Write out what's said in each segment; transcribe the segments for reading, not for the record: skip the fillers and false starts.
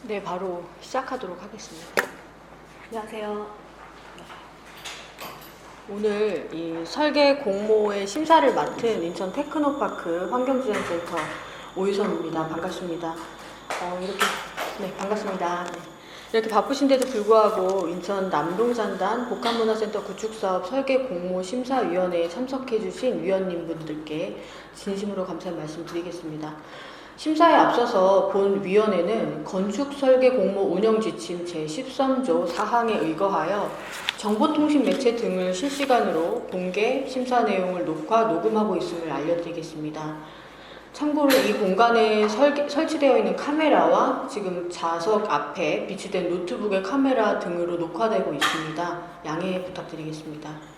네, 바로 시작하도록 하겠습니다. 안녕하세요. 오늘 이 설계 공모의 심사를 맡은 인천 테크노파크 환경지원센터 오유선입니다. 반갑습니다. 반갑습니다. 네. 이렇게 바쁘신데도 불구하고 인천 남동산단 복합문화센터 구축사업 설계 공모 심사위원회에 참석해주신 위원님분들께 진심으로 감사의 말씀 드리겠습니다. 심사에 앞서서 본 위원회는 건축설계 공모 운영지침 제13조 4항에 의거하여 정보통신 매체 등을 실시간으로 공개, 심사 내용을 녹화, 녹음하고 있음을 알려드리겠습니다. 참고로 이 공간에 설치되어 있는 카메라와 지금 좌석 앞에 비치된 노트북의 카메라 등으로 녹화되고 있습니다. 양해 부탁드리겠습니다.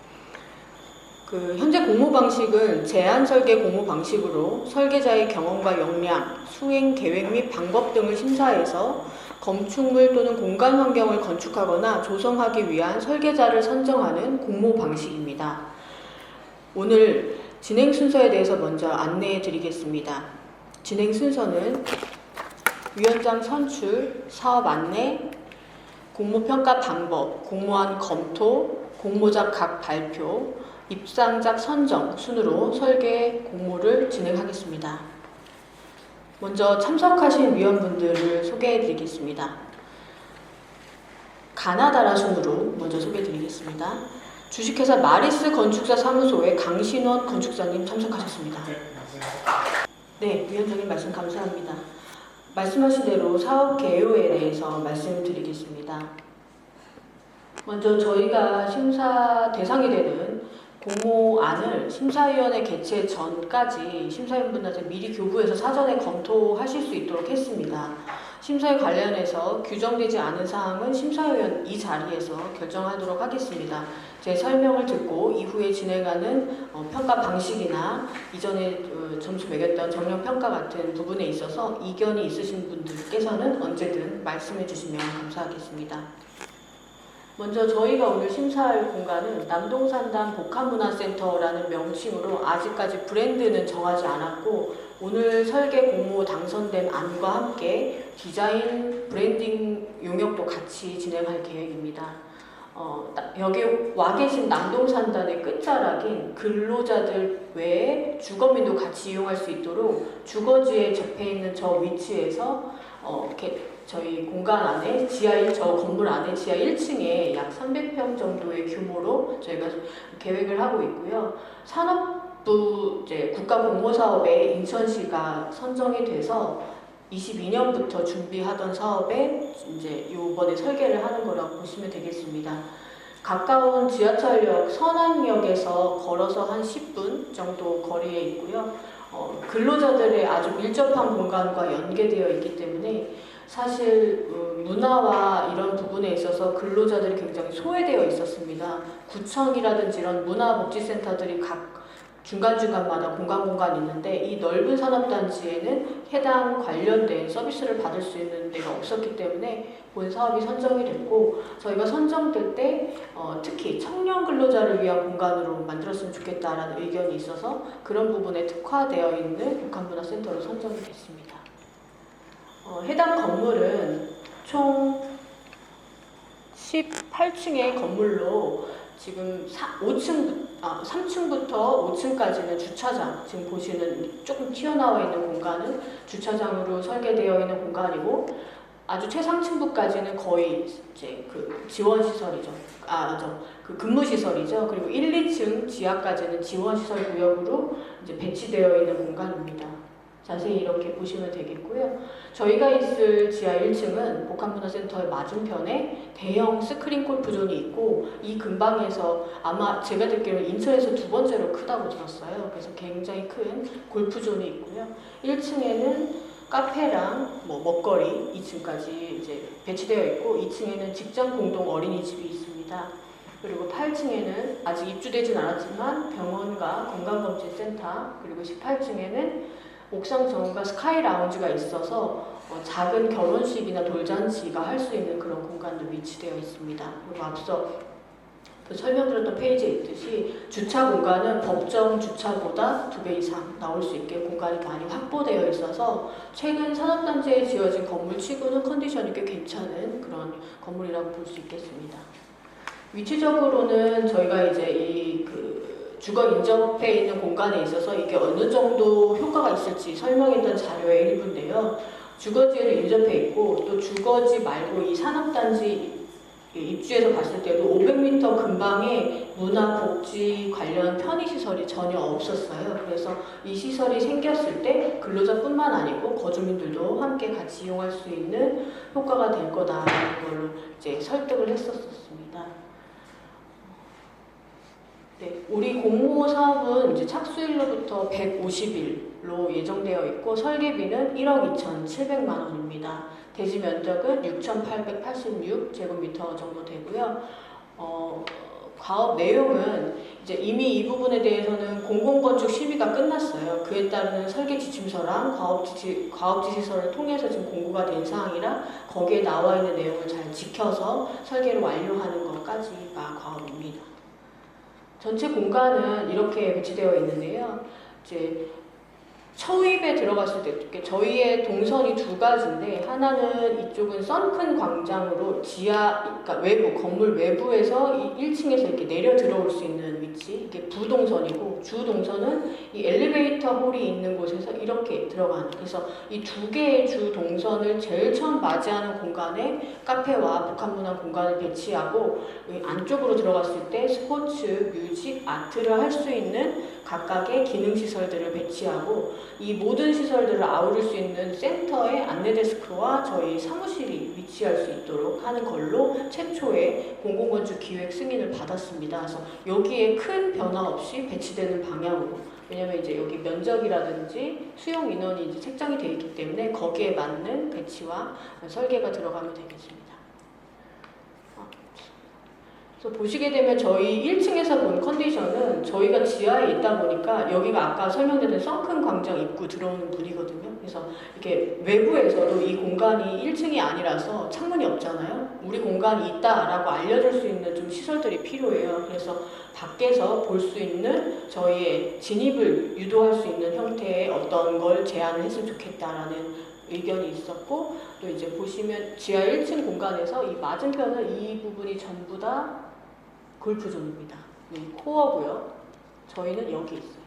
현재 공모 방식은 제안 설계 공모 방식으로 설계자의 경험과 역량, 수행 계획 및 방법 등을 심사해서 건축물 또는 공간 환경을 건축하거나 조성하기 위한 설계자를 선정하는 공모 방식입니다. 오늘 진행 순서에 대해서 먼저 안내해 드리겠습니다. 진행 순서는 위원장 선출, 사업 안내, 공모평가 방법, 공모안 검토, 공모작 각 발표, 입상작 선정 순으로 설계 공모를 진행하겠습니다. 먼저 참석하신 위원분들을 소개해 드리겠습니다. 가나다라 순으로 먼저 소개해 드리겠습니다. 주식회사 마리스 건축사 사무소의 강신원 건축사님 참석하셨습니다. 네, 위원장님 말씀 감사합니다. 말씀하신 대로 사업 개요에 대해서 말씀드리겠습니다. 먼저 저희가 심사 대상이 되는 공모안을 심사위원회 개최 전까지 심사위원분들한테 미리 교부해서 사전에 검토하실 수 있도록 했습니다. 심사에 관련해서 규정되지 않은 사항은 심사위원 이 자리에서 결정하도록 하겠습니다. 제 설명을 듣고 이후에 진행하는 평가 방식이나 이전에 점수 매겼던 정량평가 같은 부분에 있어서 이견이 있으신 분들께서는 언제든 말씀해 주시면 감사하겠습니다. 먼저 저희가 오늘 심사할 공간은 남동산단 복합문화센터라는 명칭으로 아직까지 브랜드는 정하지 않았고 오늘 설계 공모 당선된 안과 함께 디자인 브랜딩 용역도 같이 진행할 계획입니다. 여기 와 계신 남동산단의 끝자락인 근로자들 외에 주거민도 같이 이용할 수 있도록 주거지에 접해 있는 저 위치에서 저희 공간 안에 저 건물 안에 지하 1층에 약 300평 정도의 규모로 저희가 계획을 하고 있고요. 산업부 국가공모사업에 인천시가 선정이 돼서 22년부터 준비하던 사업에 이번에 설계를 하는 거라고 보시면 되겠습니다. 가까운 지하철역 선안역에서 걸어서 한 10분 정도 거리에 있고요. 근로자들의 아주 밀접한 공간과 연계되어 있기 때문에 사실 문화와 이런 부분에 있어서 근로자들이 굉장히 소외되어 있었습니다. 구청이라든지 이런 문화복지센터들이 각 중간중간마다 공간이 있는데 이 넓은 산업단지에는 해당 관련된 서비스를 받을 수 있는 데가 없었기 때문에 본 사업이 선정이 됐고 저희가 선정될 때 특히 청년 근로자를 위한 공간으로 만들었으면 좋겠다라는 의견이 있어서 그런 부분에 특화되어 있는 복합문화센터로 선정이 됐습니다. 해당 건물은 총 18층의 건물로 지금 3층부터 5층까지는 주차장, 지금 보시는 조금 튀어나와 있는 공간은 주차장으로 설계되어 있는 공간이고 아주 최상층부까지는 거의 지원시설이죠. 근무시설이죠. 그리고 1, 2층 지하까지는 지원시설 구역으로 배치되어 있는 공간입니다. 자세히 이렇게 보시면 되겠고요. 저희가 있을 지하 1층은 복합문화센터의 맞은편에 대형 스크린 골프존이 있고 이 근방에서 아마 제가 듣기로는 인천에서 두 번째로 크다고 들었어요. 그래서 굉장히 큰 골프존이 있고요. 1층에는 카페랑 먹거리 2층까지 배치되어 있고 2층에는 직장 공동 어린이집이 있습니다. 그리고 8층에는 아직 입주되진 않았지만 병원과 건강검진센터 그리고 18층에는 옥상 정원과 스카이 라운지가 있어서 작은 결혼식이나 돌잔치가 할 수 있는 그런 공간도 위치되어 있습니다. 그리고 앞서 그 설명드렸던 페이지에 있듯이 주차 공간은 법정 주차보다 2배 이상 나올 수 있게 공간이 많이 확보되어 있어서 최근 산업단지에 지어진 건물 치고는 컨디션이 꽤 괜찮은 그런 건물이라고 볼 수 있겠습니다. 위치적으로는 저희가 이제 이 주거 인접해 있는 공간에 있어서 이게 어느 정도 효과가 있을지 설명했던 자료의 일부인데요. 주거지에도 인접해 있고 또 주거지 말고 이 산업단지 입주해서 봤을 때도 500m 근방에 문화, 복지 관련 편의시설이 전혀 없었어요. 그래서 이 시설이 생겼을 때 근로자뿐만 아니고 거주민들도 함께 같이 이용할 수 있는 효과가 될 거다라는 걸로 이제 설득을 했었습니다. 네, 우리 공모 사업은 이제 착수일로부터 150일로 예정되어 있고 설계비는 1억 2,700만 원입니다. 대지 면적은 6,886제곱미터 정도 되고요. 과업 내용은 이제 이미 이 부분에 대해서는 공공건축 심의가 끝났어요. 그에 따르는 설계 지침서랑 과업지시서를 통해서 지금 공고가 된 사항이라 거기에 나와 있는 내용을 잘 지켜서 설계를 완료하는 것까지가 과업입니다. 전체 공간은 이렇게 배치되어 있는데요. 이제 초입에 들어갔을 때 저희의 동선이 2가지인데 하나는 이쪽은 썬큰 광장으로 그러니까 외부 건물 외부에서 이 1층에서 이렇게 내려 들어올 수 있는 위치, 이게 부동선이고 주동선은 이 엘리베이터 홀이 있는 곳에서 이렇게 들어가는. 그래서 이 2개의 주 동선을 제일 처음 맞이하는 공간에 카페와 북한문화 공간을 배치하고 안쪽으로 들어갔을 때 스포츠, 뮤직, 아트를 할 수 있는 각각의 기능시설들을 배치하고 이 모든 시설들을 아우를 수 있는 센터에 안내데스크와 저희 사무실이 위치할 수 있도록 하는 걸로 최초의 공공건축 기획 승인을 받았습니다. 그래서 여기에 큰 변화 없이 배치되는 방향으로, 왜냐면 이제 여기 면적이라든지 수용 인원이 이제 책정이 되어 있기 때문에 거기에 맞는 배치와 설계가 들어가면 되겠습니다. 그래서 보시게 되면 저희 1층에서 본 컨디션은 저희가 지하에 있다 보니까 여기가 아까 설명드린 썬큰 광장 입구 들어오는 문이거든요. 그래서 이렇게 외부에서도 이 공간이 1층이 아니라서 창문이 없잖아요. 우리 공간이 있다라고 알려줄 수 있는 좀 시설들이 필요해요. 그래서 밖에서 볼 수 있는 저희의 진입을 유도할 수 있는 형태의 어떤 걸 제안을 했으면 좋겠다라는 의견이 있었고, 또 이제 보시면 지하 1층 공간에서 이 맞은편은 이 부분이 전부 다 골프존입니다. 코어고요. 저희는 여기 있어요.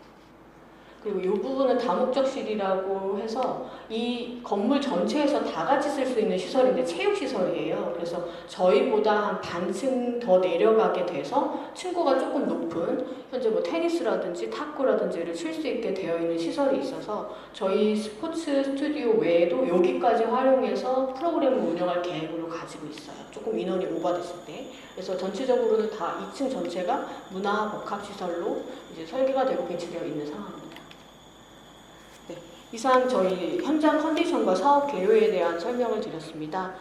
그리고 이 부분은 다목적실이라고 해서 이 건물 전체에서 다 같이 쓸 수 있는 시설인데 체육시설이에요. 그래서 저희보다 한 반층 더 내려가게 돼서 층고가 조금 높은, 현재 뭐 테니스라든지 탁구라든지를 칠 수 있게 되어 있는 시설이 있어서 저희 스포츠 스튜디오 외에도 여기까지 활용해서 프로그램을 운영할 계획으로 가지고 있어요. 조금 인원이 오버됐을 때. 그래서 전체적으로는 다 2층 전체가 문화 복합시설로 이제 설계가 되고 배치되어 있는 상황입니다. 이상 저희 현장 컨디션과 사업 개요에 대한 설명을 드렸습니다.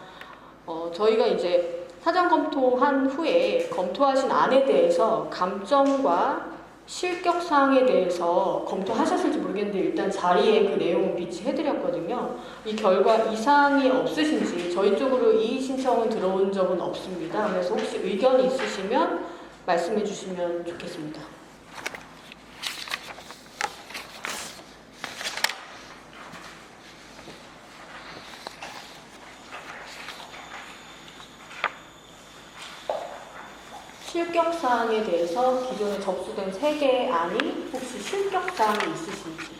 저희가 이제 사전 검토한 후에 검토하신 안에 대해서 감점과 실격사항에 대해서 검토하셨을지 모르겠는데 일단 자리에 그 내용을 비치해드렸거든요. 이 결과 이상이 없으신지 저희 쪽으로 이의 신청은 들어온 적은 없습니다. 그래서 혹시 의견이 있으시면 말씀해 주시면 좋겠습니다. 실격사항에 대해서 기존에 접수된 3개의 안이 혹시 실격사항이 있으신지.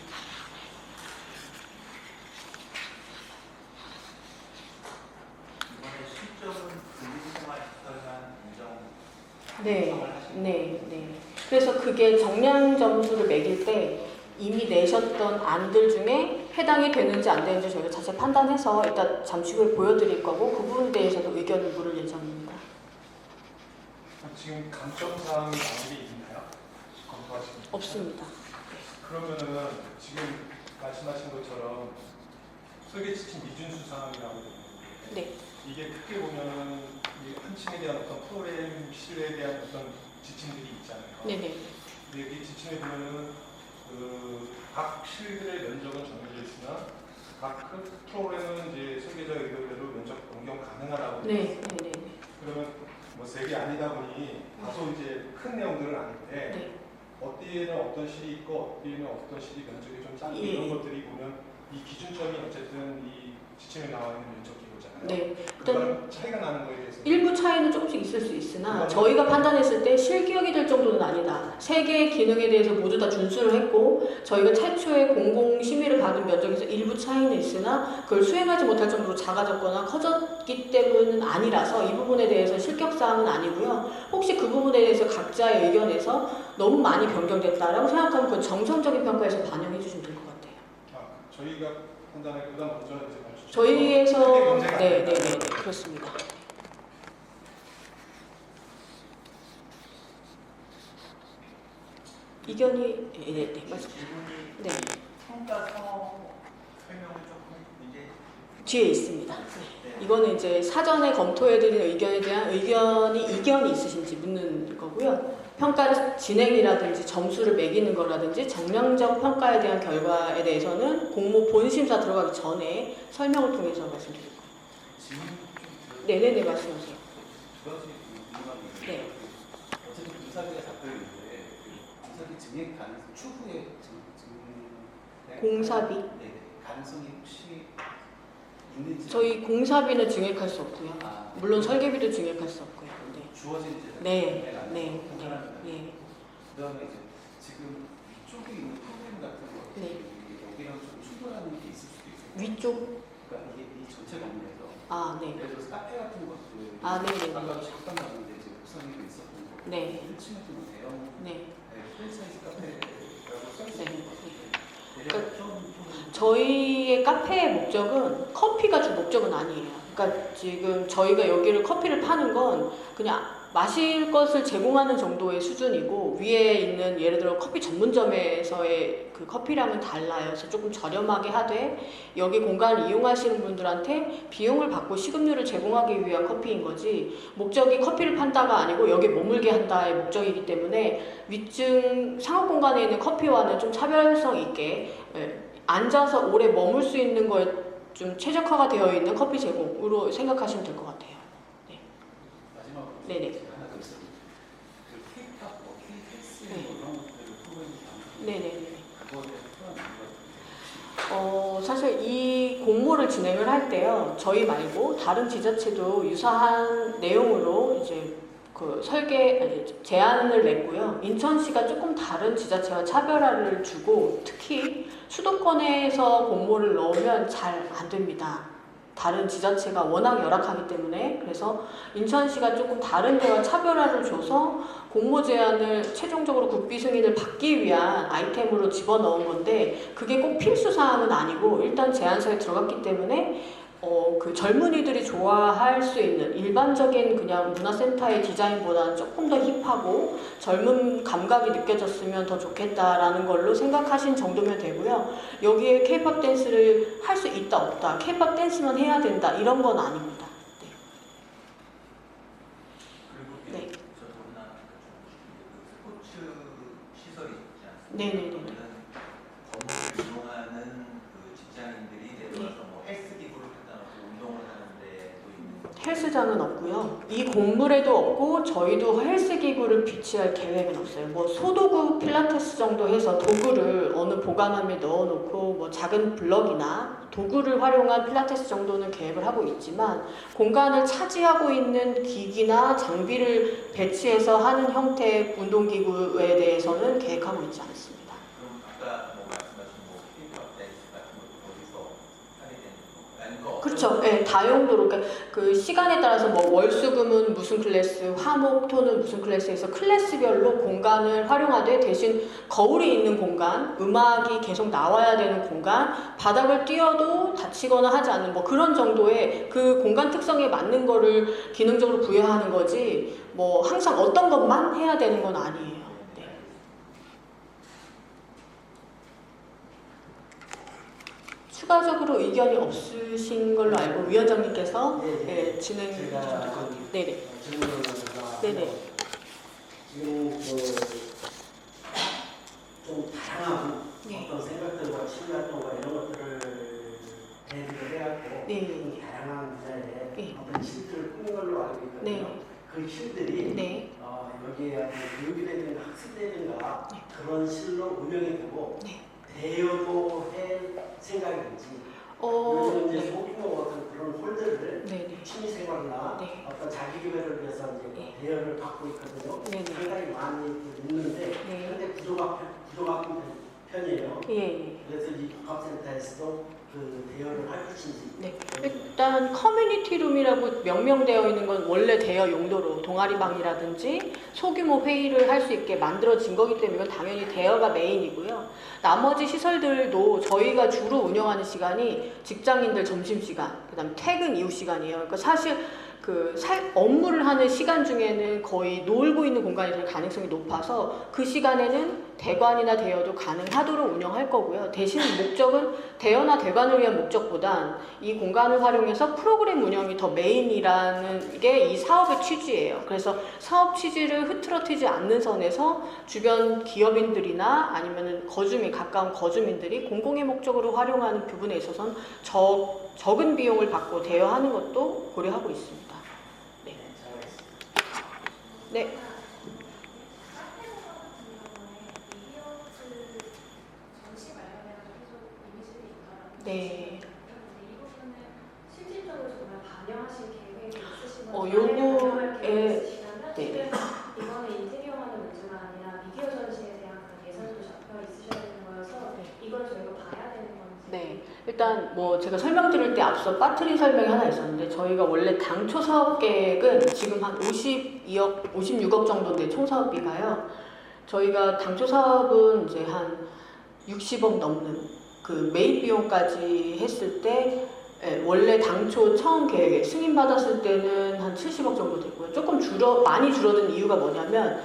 이번에 실적은 근린생활시설만 인정. 네. 그래서 그게 정량 점수를 매길 때 이미 내셨던 안들 중에 해당이 되는지 안 되는지 저희가 자세히 판단해서 일단 잠시 후에 보여드릴 거고 그 부분에 대해서도 의견을 물을 예정입니다. 지금 감점사항이 나온 게 있나요? 검토하시는 게? 없습니다. 그러면은 지금 말씀하신 것처럼 설계 지침 미준수 사항이라고 되어 있는데 네. 이게 크게 보면은 한 층에 대한 어떤 프로그램 실에 대한 어떤 지침들이 있잖아요. 네네. 근데 여기 지침에 보면은 각 실들의 면적은 정해져 있으나 각 프로그램은 이제 설계자 의도대로 면적 변경 가능하다고 되어 있어요. 네. 그러면 뭐 세개 아니다 보니 다소 이제 큰 내용들은 아닌데 네. 어디에는 어떤 실이 있고 어디에는 어떤 실이 면적이 좀 작고 예. 이런 것들이 보면 이 기준점이 어쨌든 이 지침에 나와 있는 면적 기호잖아요. 네. 그런 차이가 나는 거에 대해서 일부 차이는 조금씩 있을 수 있으나 저희가 판단했을 때 실기역이 될 정도는 아니다. 세 개의 기능에 대해서 모두 다 준수를 했고 저희가 최초에 공공 심의를 받은 면적에서 일부 차이는 있으나 그걸 수행하지 못할 정도로 작아졌거나 커졌기 때문은 아니라서 이 부분에 대해서 실격사항은 아니고요. 혹시 그 부분에 대해서 각자의 의견에서 너무 많이 변경됐다라고 생각하면 그건 정성적인 평가에서 반영해 주시면 될 것 같아요. 저희가 판단하기보다 먼저 이제 저희에서 네네네 그렇습니다. 이견이 네 말씀. 네 평가 상황 설명을 조금 이제 뒤에 있습니다. 네. 이거는 이제 사전에 검토해드린 의견에 대한 이견이 있으신지 묻는 거고요. 평가 진행이라든지 점수를 매기는 거라든지 정량적 평가에 대한 결과에 대해서는 공모 본심사 들어가기 전에 설명을 통해서 말씀드릴 거예요. 지금 좀 네네네 말씀하세요. 두 가지 궁금한 게 네. 어쨌든 공사비가 잡혀 있는데 공사비 증액 가능성 추후에 공사비? 네 가능성이 혹시 있는지 저희 공사비는 증액할 수 없고요. 물론 설계비도 증액할 수 없고요. 네. 주어진 재산 네. 네. 네. 그다음에 이제 지금 위쪽에 있는 프로그램 같은 거 네. 여기랑 좀 충돌하는 게 있을 수도 있어요. 위쪽? 그러니까 이게 이 전체 건물에서 네. 예를 들어서 카페 같은 것들 네네네. 아까 잠깐 나왔는데 이제 옥상에도 있었던 거 네. 1층에 좀 대형 네. 프랜차이즈 카페라고 써 네. 있는 것 같은데 저희의 카페의 목적은 커피가 주 목적은 아니에요. 그러니까 지금 저희가 여기를 커피를 파는 건 그냥 마실 것을 제공하는 정도의 수준이고 위에 있는 예를 들어 커피 전문점에서의 그 커피량은 달라요. 그래서 조금 저렴하게 하되 여기 공간을 이용하시는 분들한테 비용을 받고 식음료를 제공하기 위한 커피인 거지 목적이 커피를 판다가 아니고 여기에 머물게 한다의 목적이기 때문에 위층 상업 공간에 있는 커피와는 좀 차별성 있게 앉아서 오래 머물 수 있는 거에 좀 최적화가 되어 있는 커피 제공으로 생각하시면 될 것 같아요. 마지막으로 네네. 하나 더 있어요. 그 K-팝, K-댄스 네. 이런 것들을 프로그램이 네네네. 그거에 대한 표현 이거 사실 이 공모를 진행을 할 때요, 저희 말고 다른 지자체도 유사한 내용으로 이제 그 제안을 냈고요. 인천시가 조금 다른 지자체와 차별화를 주고 특히 수도권에서 공모를 넣으면 잘 안 됩니다. 다른 지자체가 워낙 열악하기 때문에 그래서 인천시가 조금 다른 데와 차별화를 줘서 공모 제안을 최종적으로 국비 승인을 받기 위한 아이템으로 집어넣은 건데 그게 꼭 필수 사항은 아니고 일단 제안서에 들어갔기 때문에 그 젊은이들이 좋아할 수 있는 일반적인 그냥 문화센터의 디자인보다는 조금 더 힙하고 젊은 감각이 느껴졌으면 더 좋겠다라는 걸로 생각하신 정도면 되고요. 여기에 K-팝 댄스를 할 수 있다 없다, K-팝 댄스만 해야 된다 이런 건 아닙니다. 그리고 네. 저보다 그 스포츠 시설이 있지 않습니까? 네네네. 건물을 이용하는 그 직장인들이 예를 들어서 뭐 헬스 기구를 갖다 놓고 운동을 하는 데도 있는 헬스장은 없고요. 이 건물에도 없고 저희도 헬스 기구를 비치할 계획은 없어요. 뭐 소도구 필라테스 정도 해서 도구를 어느 보관함에 넣어놓고 뭐 작은 블럭이나 도구를 활용한 필라테스 정도는 계획을 하고 있지만 공간을 차지하고 있는 기기나 장비를 배치해서 하는 형태의 운동기구에 대해서는 계획하고 있지 않습니다. 그럼 아까 뭐 말씀하신 뭐 K-팝 댄스 같은 것도 거기서 하게 되는 거 아니면 그렇죠. 네, 다용도로 그러니까 그 시간에 따라서 뭐 월수금은 무슨 클래스, 화목토는 무슨 클래스에서 클래스별로 공간을 활용하되 대신 거울이 있는 공간, 음악이 계속 나와야 되는 공간, 바닥을 뛰어도 다치거나 하지 않는 뭐 그런 정도의 그 공간 특성에 맞는 거를 기능적으로 부여하는 거지 뭐 항상 어떤 것만 해야 되는 건 아니에요. 네. 추가적으로 의견이 없으신 걸로 알고 위원장님께서 진행 좀 될 것 같아요. 네네. 네네. 지금 좀 다양한 네. 어떤 생각들과 시각과 이런 것들을 대비를 해갖고 네. 다양한 분야에 네. 어떤 실들을 꾸민 걸로 알고 있거든요. 네. 그 실들이 네. 여기에 교육이라든가 학습이라든가 네. 그런 실로 운영이 되고 네. 대여도 할 생각인지 요즘 이제 네. 소규모 어떤 그런 홀들을 네네. 취미생활이나 네. 어떤 자기개발을 위해서 이제 네. 대여를 받고 있거든요. 네네. 상당히 많이 있는데 네. 현재 부족한 편이에요. 예. 그래서 이 복합센터에서도 그 대여를 할 것인지. 네. 일단 커뮤니티룸이라고 명명되어 있는 건 원래 대여 용도로 동아리방이라든지 소규모 회의를 할 수 있게 만들어진 거기 때문에 이건 당연히 대여가 메인이고요. 나머지 시설들도 저희가 주로 운영하는 시간이 직장인들 점심시간, 그다음 퇴근 이후 시간이에요. 그러니까 사실 업무를 하는 시간 중에는 거의 놀고 있는 공간이 될 가능성이 높아서 그 시간에는 대관이나 대여도 가능하도록 운영할 거고요. 대신 목적은 대여나 대관을 위한 목적보단 이 공간을 활용해서 프로그램 운영이 더 메인이라는 게 이 사업의 취지예요. 그래서 사업 취지를 흐트러뜨리지 않는 선에서 주변 기업인들이나 아니면 가까운 거주민들이 공공의 목적으로 활용하는 부분에 있어서는 적은 비용을 받고 대여하는 것도 고려하고 있습니다. 네. 네. 네. 실질적으로 정말 반영하실 계획이 있으신 요거에 네. 이번에 인테리어만의 문제가 아니라 미디어 전시에 대한 그런 예산도 잡혀 있으셔야 되는 거여서 이걸 저희가 봐야 되는 건지. 네. 일단 제가 설명드릴 때 앞서 빠트리 설명이 하나 있었는데 저희가 원래 당초 사업 계획은 지금 한 56억 정도인데 총 사업비가요. 저희가 당초 사업은 이제 한 60억 넘는 그 매입 비용까지 했을 때 원래 당초 처음 계획에 승인 받았을 때는 한 70억 정도 됐고요. 조금 많이 줄어든 이유가 뭐냐면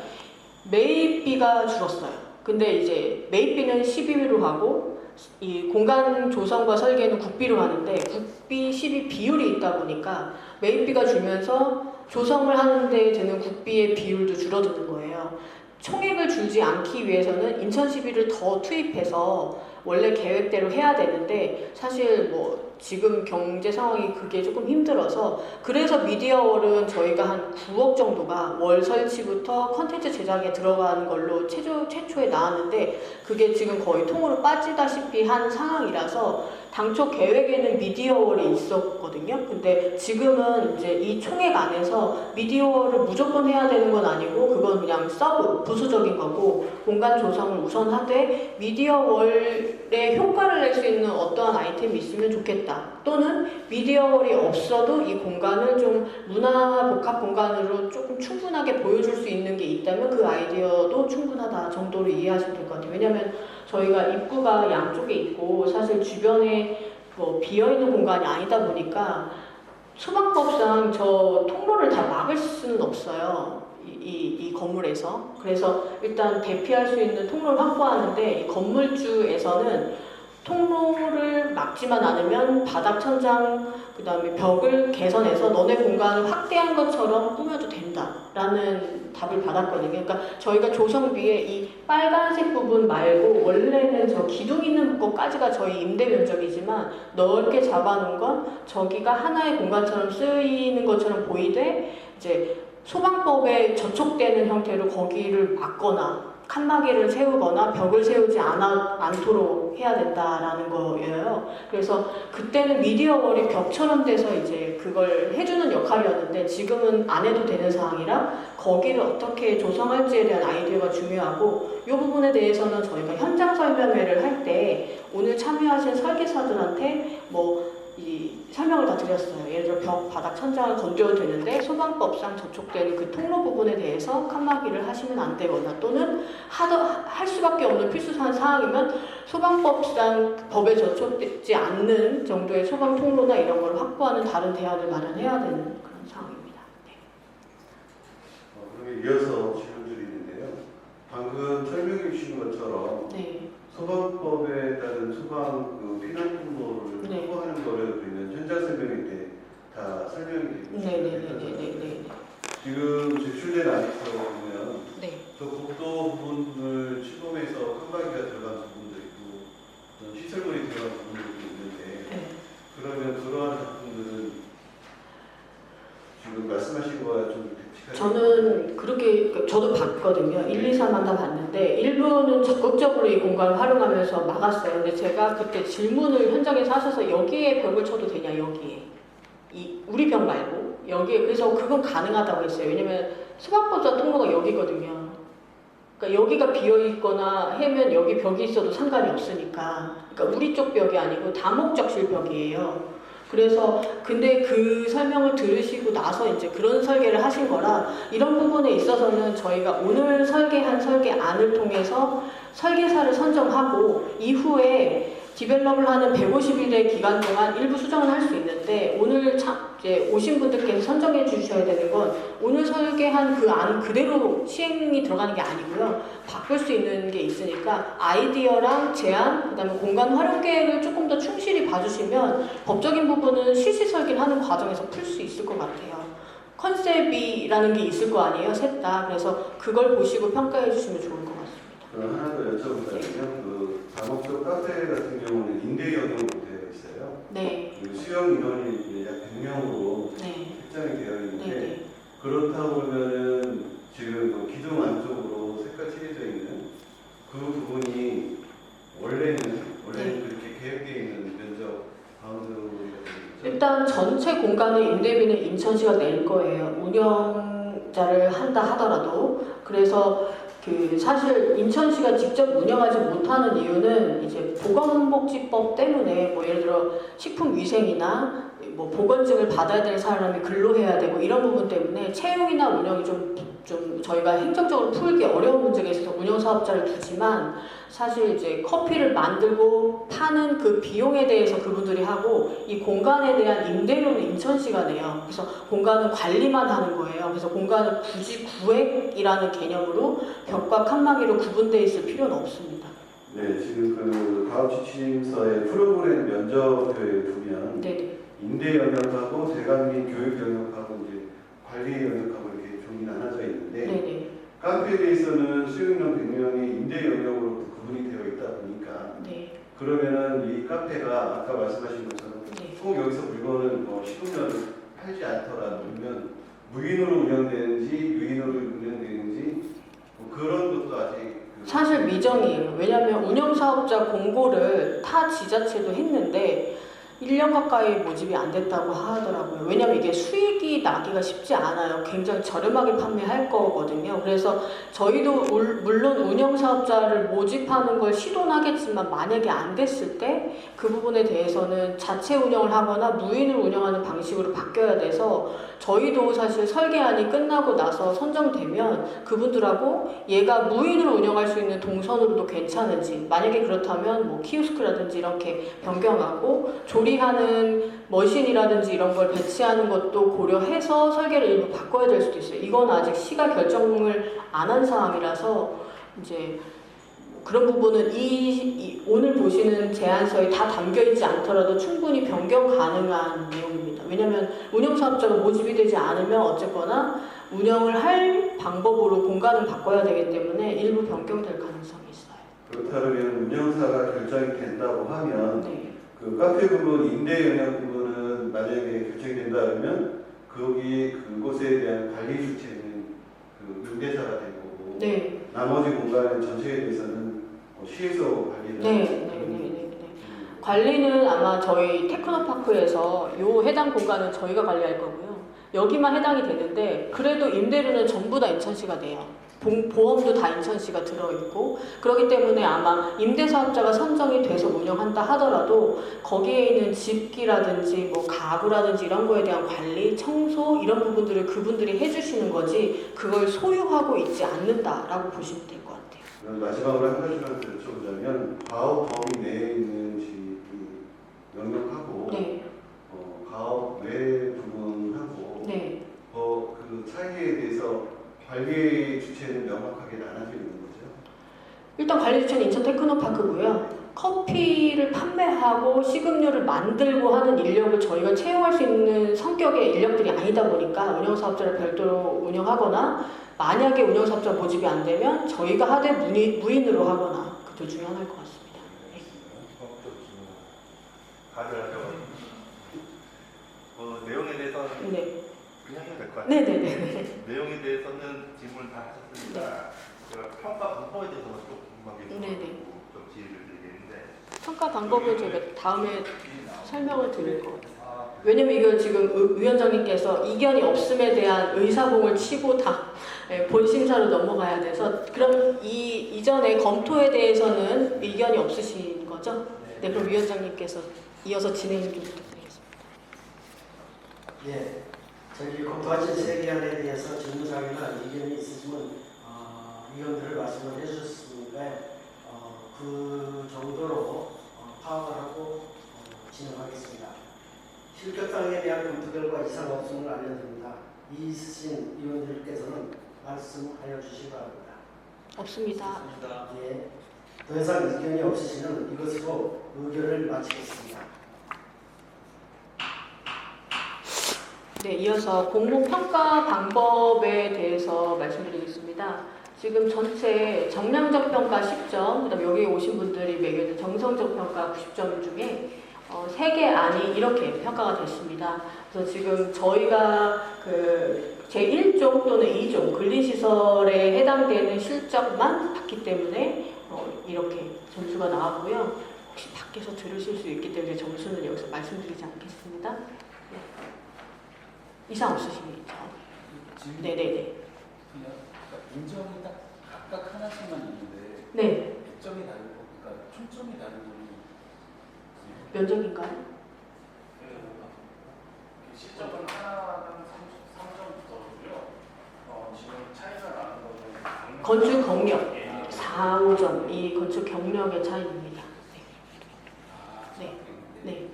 매입비가 줄었어요. 근데 이제 매입비는 12위로 하고 이 공간 조성과 설계는 국비로 하는데 국비 12 비율이 있다 보니까 매입비가 줄면서 조성을 하는데 드는 국비의 비율도 줄어드는 거예요. 총액을 줄지 않기 위해서는 인천 시비를 더 투입해서 원래 계획대로 해야 되는데 사실 지금 경제 상황이 그게 조금 힘들어서 그래서 미디어월은 저희가 한 9억 정도가 월 설치부터 컨텐츠 제작에 들어가는 걸로 최초에 나왔는데 그게 지금 거의 통으로 빠지다시피 한 상황이라서 당초 계획에는 미디어월이 있었거든요. 근데 지금은 이제 이 총액 안에서 미디어월을 무조건 해야 되는 건 아니고 그건 그냥 부수적인 거고 공간 조성을 우선 하되 미디어월에 효과를 낼 수 있는 어떠한 아이템이 있으면 좋겠다. 또는 미디어월이 없어도 이 공간을 좀 문화 복합 공간으로 조금 충분하게 보여줄 수 있는 게 있다면 그 아이디어도 충분하다 정도로 이해하시면 될 것 같아요. 왜냐하면 저희가 입구가 양쪽에 있고 사실 주변에 비어있는 공간이 아니다 보니까 소방법상 저 통로를 다 막을 수는 없어요. 이 건물에서. 그래서 일단 대피할 수 있는 통로를 확보하는데 이 건물주에서는 통로를 막지만 않으면 바닥 천장 그다음에 벽을 개선해서 너네 공간을 확대한 것처럼 꾸며도 된다라는 답을 받았거든요. 그러니까 저희가 조성비에 이 빨간색 부분 말고 원래는 저 기둥 있는 것까지가 저희 임대 면적이지만 넓게 잡아놓은 건 저기가 하나의 공간처럼 쓰이는 것처럼 보이되 이제 소방법에 저촉되는 형태로 거기를 막거나 칸막이를 세우거나 벽을 세우지 않도록 해야 된다라는 거예요. 그래서 그때는 미디어월이 벽처럼 돼서 이제 그걸 해주는 역할이었는데 지금은 안 해도 되는 상황이라 거기를 어떻게 조성할지에 대한 아이디어가 중요하고 이 부분에 대해서는 저희가 현장 설명회를 할 때 오늘 참여하신 설계사들한테 이 설명을 다 드렸어요. 예를 들어 벽, 바닥, 천장을 건드려도 되는데 소방법상 저촉되는 그 통로 부분에 대해서 칸막이를 하시면 안 되거나 또는 할 수밖에 없는 필수한 사항이면 소방법상 법에 저촉되지 않는 정도의 소방 통로나 이런 걸 확보하는 다른 대안을 마련해야 되는 그런 상황입니다. 네. 그러면 이어서 질문들이 있는데요. 방금 설명해 주신 것처럼 네. 소방법에 따른 소방 피난 통로를 네. 확보하는 거를 우리는 현장 설명회 때 다 설명이 되고 네네네네네. 지금 제출된 안에서 보면 네. 저 복도 부분을 시범해서 칸막이가 들어간 부분도 있고 어떤 시설물이 들어간 부분도 있는데 네. 그러면 그러한 작품들은 지금 말씀하신 거와 좀 사람 다 봤는데 일부는 적극적으로 이 공간을 활용하면서 막았어요. 근데 제가 그때 질문을 현장에서 하셔서 여기에 벽을 쳐도 되냐, 여기에. 우리 벽 말고 여기에. 그래서 그건 가능하다고 했어요. 왜냐면 수박보자 통로가 여기거든요. 그러니까 여기가 비어있거나 하면 여기 벽이 있어도 상관이 없으니까. 그러니까 우리 쪽 벽이 아니고 다목적실 벽이에요. 그래서 근데 그 설명을 들으시고 나서 이제 그런 설계를 하신 거라 이런 부분에 있어서는 저희가 오늘 설계한 설계안을 통해서 설계사를 선정하고 이후에 디벨롭을 하는 150일의 기간 동안 일부 수정을 할 수 있는데 오늘 이제 오신 분들께서 선정해 주셔야 되는 건 오늘 설계한 그 안 그대로 시행이 들어가는 게 아니고요. 바꿀 수 있는 게 있으니까 아이디어랑 제안, 그다음에 공간 활용 계획을 조금 더 충실히 봐주시면 법적인 부분은 실시 설계를 하는 과정에서 풀 수 있을 것 같아요. 컨셉이라는 게 있을 거 아니에요, 셋 다. 그래서 그걸 보시고 평가해 주시면 좋을 것 같습니다. 그럼 하나 더 여쭤보자면요. 그 다목적 카페 같은 경우는 임대형으로 되어 있어요. 네. 그리고 수용 인원이 약 100명으로 네. 책정이 되어 있는데 네. 그렇다고 보면은 지금 그 기둥 안쪽으로 색깔 칠해져 있는 그 부분이 원래는 그렇게 계획되어 있는 면적 바운드리가 되죠. 일단 전체 공간의 임대비는 인천시가 낼 거예요. 운영자를 한다 하더라도. 그래서 그 사실 인천시가 직접 운영하지 못하는 이유는 이제 보건복지법 때문에 뭐 예를 들어 식품위생이나 뭐 보건증을 받아야 될 사람이 근로해야 되고 이런 부분 때문에 채용이나 운영이 좀 저희가 행정적으로 풀기 어려운 문제가 있어서 운영사업자를 두지만 사실 이제 커피를 만들고 파는 그 비용에 대해서 그분들이 하고 이 공간에 대한 임대료는 인천시가 내요. 그래서 공간은 관리만 하는 거예요. 그래서 공간은 굳이 구획이라는 개념으로 벽과 칸막이로 구분되어 있을 필요는 없습니다. 네, 지금 그 가업지침서의 프로그램 면적표에 보면 네네. 임대 영역하고 대관 및 교육 영역하고 이제 관리 영역하고 이렇게 종이 나눠져 있는데 네네. 카페에 대해서는 수용인원 100명이 임대 영역으로 구분이 되어 있다 보니까 네. 그러면은 이 카페가 아까 말씀하신 것처럼 네. 꼭 여기서 물건을 식음료를 팔지 않더라도 그러면 무인으로 운영되는지 유인으로 운영되는지 뭐 그런 것도 아직 사실 미정이에요. 왜냐하면 운영사업자 공고를 타 지자체도 했는데 1년 가까이 모집이 안 됐다고 하더라고요. 왜냐하면 이게 수익이 나기가 쉽지 않아요. 굉장히 저렴하게 판매할 거거든요. 그래서 저희도 물론 운영사업자를 모집하는 걸 시도는 하겠지만 만약에 안 됐을 때 그 부분에 대해서는 자체 운영을 하거나 무인을 운영하는 방식으로 바뀌어야 돼서 저희도 사실 설계안이 끝나고 나서 선정되면 그분들하고 얘가 무인으로 운영할 수 있는 동선으로도 괜찮은지 만약에 그렇다면 뭐 키오스크라든지 이렇게 변경하고 조리하는 머신이라든지 이런 걸 배치하는 것도 고려해서 설계를 일부 바꿔야 될 수도 있어요. 이건 아직 시가 결정을 안 한 사항이라서 이제 그런 부분은 오늘 보시는 제안서에 다 담겨있지 않더라도 충분히 변경 가능한 내용입니다. 왜냐하면 운영사업자가 모집이 되지 않으면 어쨌거나 운영을 할 방법으로 공간을 바꿔야 되기 때문에 일부 변경될 가능성이 있어요. 그렇다면 운영사가 결정이 된다고 하면 네. 그 카페 부분, 임대 영역 부분은 만약에 결정이 된다 그러면 그곳에 대한 관리 주체는 그 임대사가 될 거고 네. 나머지 공간 전체에 대해서는 시에서 관리를 네. 관리는 아마 저희 테크노파크에서 요 해당 공간은 저희가 관리할 거고요. 여기만 해당이 되는데 그래도 임대료는 전부 다 인천시가 내요. 보험도 다 인천시가 들어있고 그렇기 때문에 아마 임대사업자가 선정이 돼서 운영한다 하더라도 거기에 있는 집기라든지 뭐 가구라든지 이런 거에 대한 관리, 청소 이런 부분들을 그분들이 해주시는 거지 그걸 소유하고 있지 않는다라고 보시면 될 것 같아요. 마지막으로 한 가지만 더 여쭤보자면 가업 범위 내에 있는 그 영역하고 네. 가업 외 부분하고 네. 그 차이에 대해서 관리 주체는 명확하게 나눠져 있는 거죠? 일단 관리 주체는 인천 테크노파크고요. 커피를 판매하고 식음료를 만들고 하는 인력을 저희가 채용할 수 있는 성격의 인력들이 아니다 보니까 운영사업자를 별도로 운영하거나 만약에 운영사업자 모집이 안 되면 저희가 하되 무인으로 하거나 그 둘 중에 하나일 것 같습니다. 내용에 대해서는 네. 그냥 해도 될 것 같아요. 네네네. 내용에 대해서는 질문을 다 하셨습니다. 제가 평가 방법에 대해서는 좀 궁금한 게 네네. 있어서 좀 질의를 드리겠는데 평가 방법은 저희가 다음에 설명을 드릴 것 같아요. 왜냐면 이거 지금 위원장님께서 이견이 없음에 대한 의사봉을 치고 다 본심사로 넘어가야 돼서 그럼 이전에 검토에 대해서는 의견이 없으신 거죠? 네, 그럼 위원장님께서 이어서 진행 좀 부탁드리겠습니다. 예, 저희 검토하신 세 개안에 대해서 질문사항이나 의견이 있으시면 의견들을 말씀을 해주셨으니까 그 정도로 파악을 하고 진행하겠습니다. 실격사항에 대한 검토 결과 이상 없음을 알려드립니다. 이의 있으신 의원들께서는 말씀하여 주시기 바랍니다. 없습니다. 예, 더 이상 의견이 없으시면 이것으로 의견을 마치겠습니다. 네, 이어서 공모평가 방법에 대해서 말씀드리겠습니다. 지금 전체 정량적 평가 10점, 그다음 여기 오신 분들이 매겨진 정성적 평가 90점 중에 3개 안이 이렇게 평가가 됐습니다. 그래서 지금 저희가 그 제1종 또는 2종 근린시설에 해당되는 실적만 봤기 때문에 이렇게 점수가 나왔고요. 혹시 밖에서 들으실 수 있기 때문에 점수는 여기서 말씀드리지 않겠습니다. 네. 이상 없으십니까? 네네네. 그냥 인정이 딱 각각 하나씩만 있는데 네. 백점이 다르고 그러니까 총점이 다른 거는 면적인가요? 10점은 하나당 3점 더고요. 지금 차이가 나는 거는 건축 경력 4, 5점 이 건축 경력의 차이입니다. 네. 네.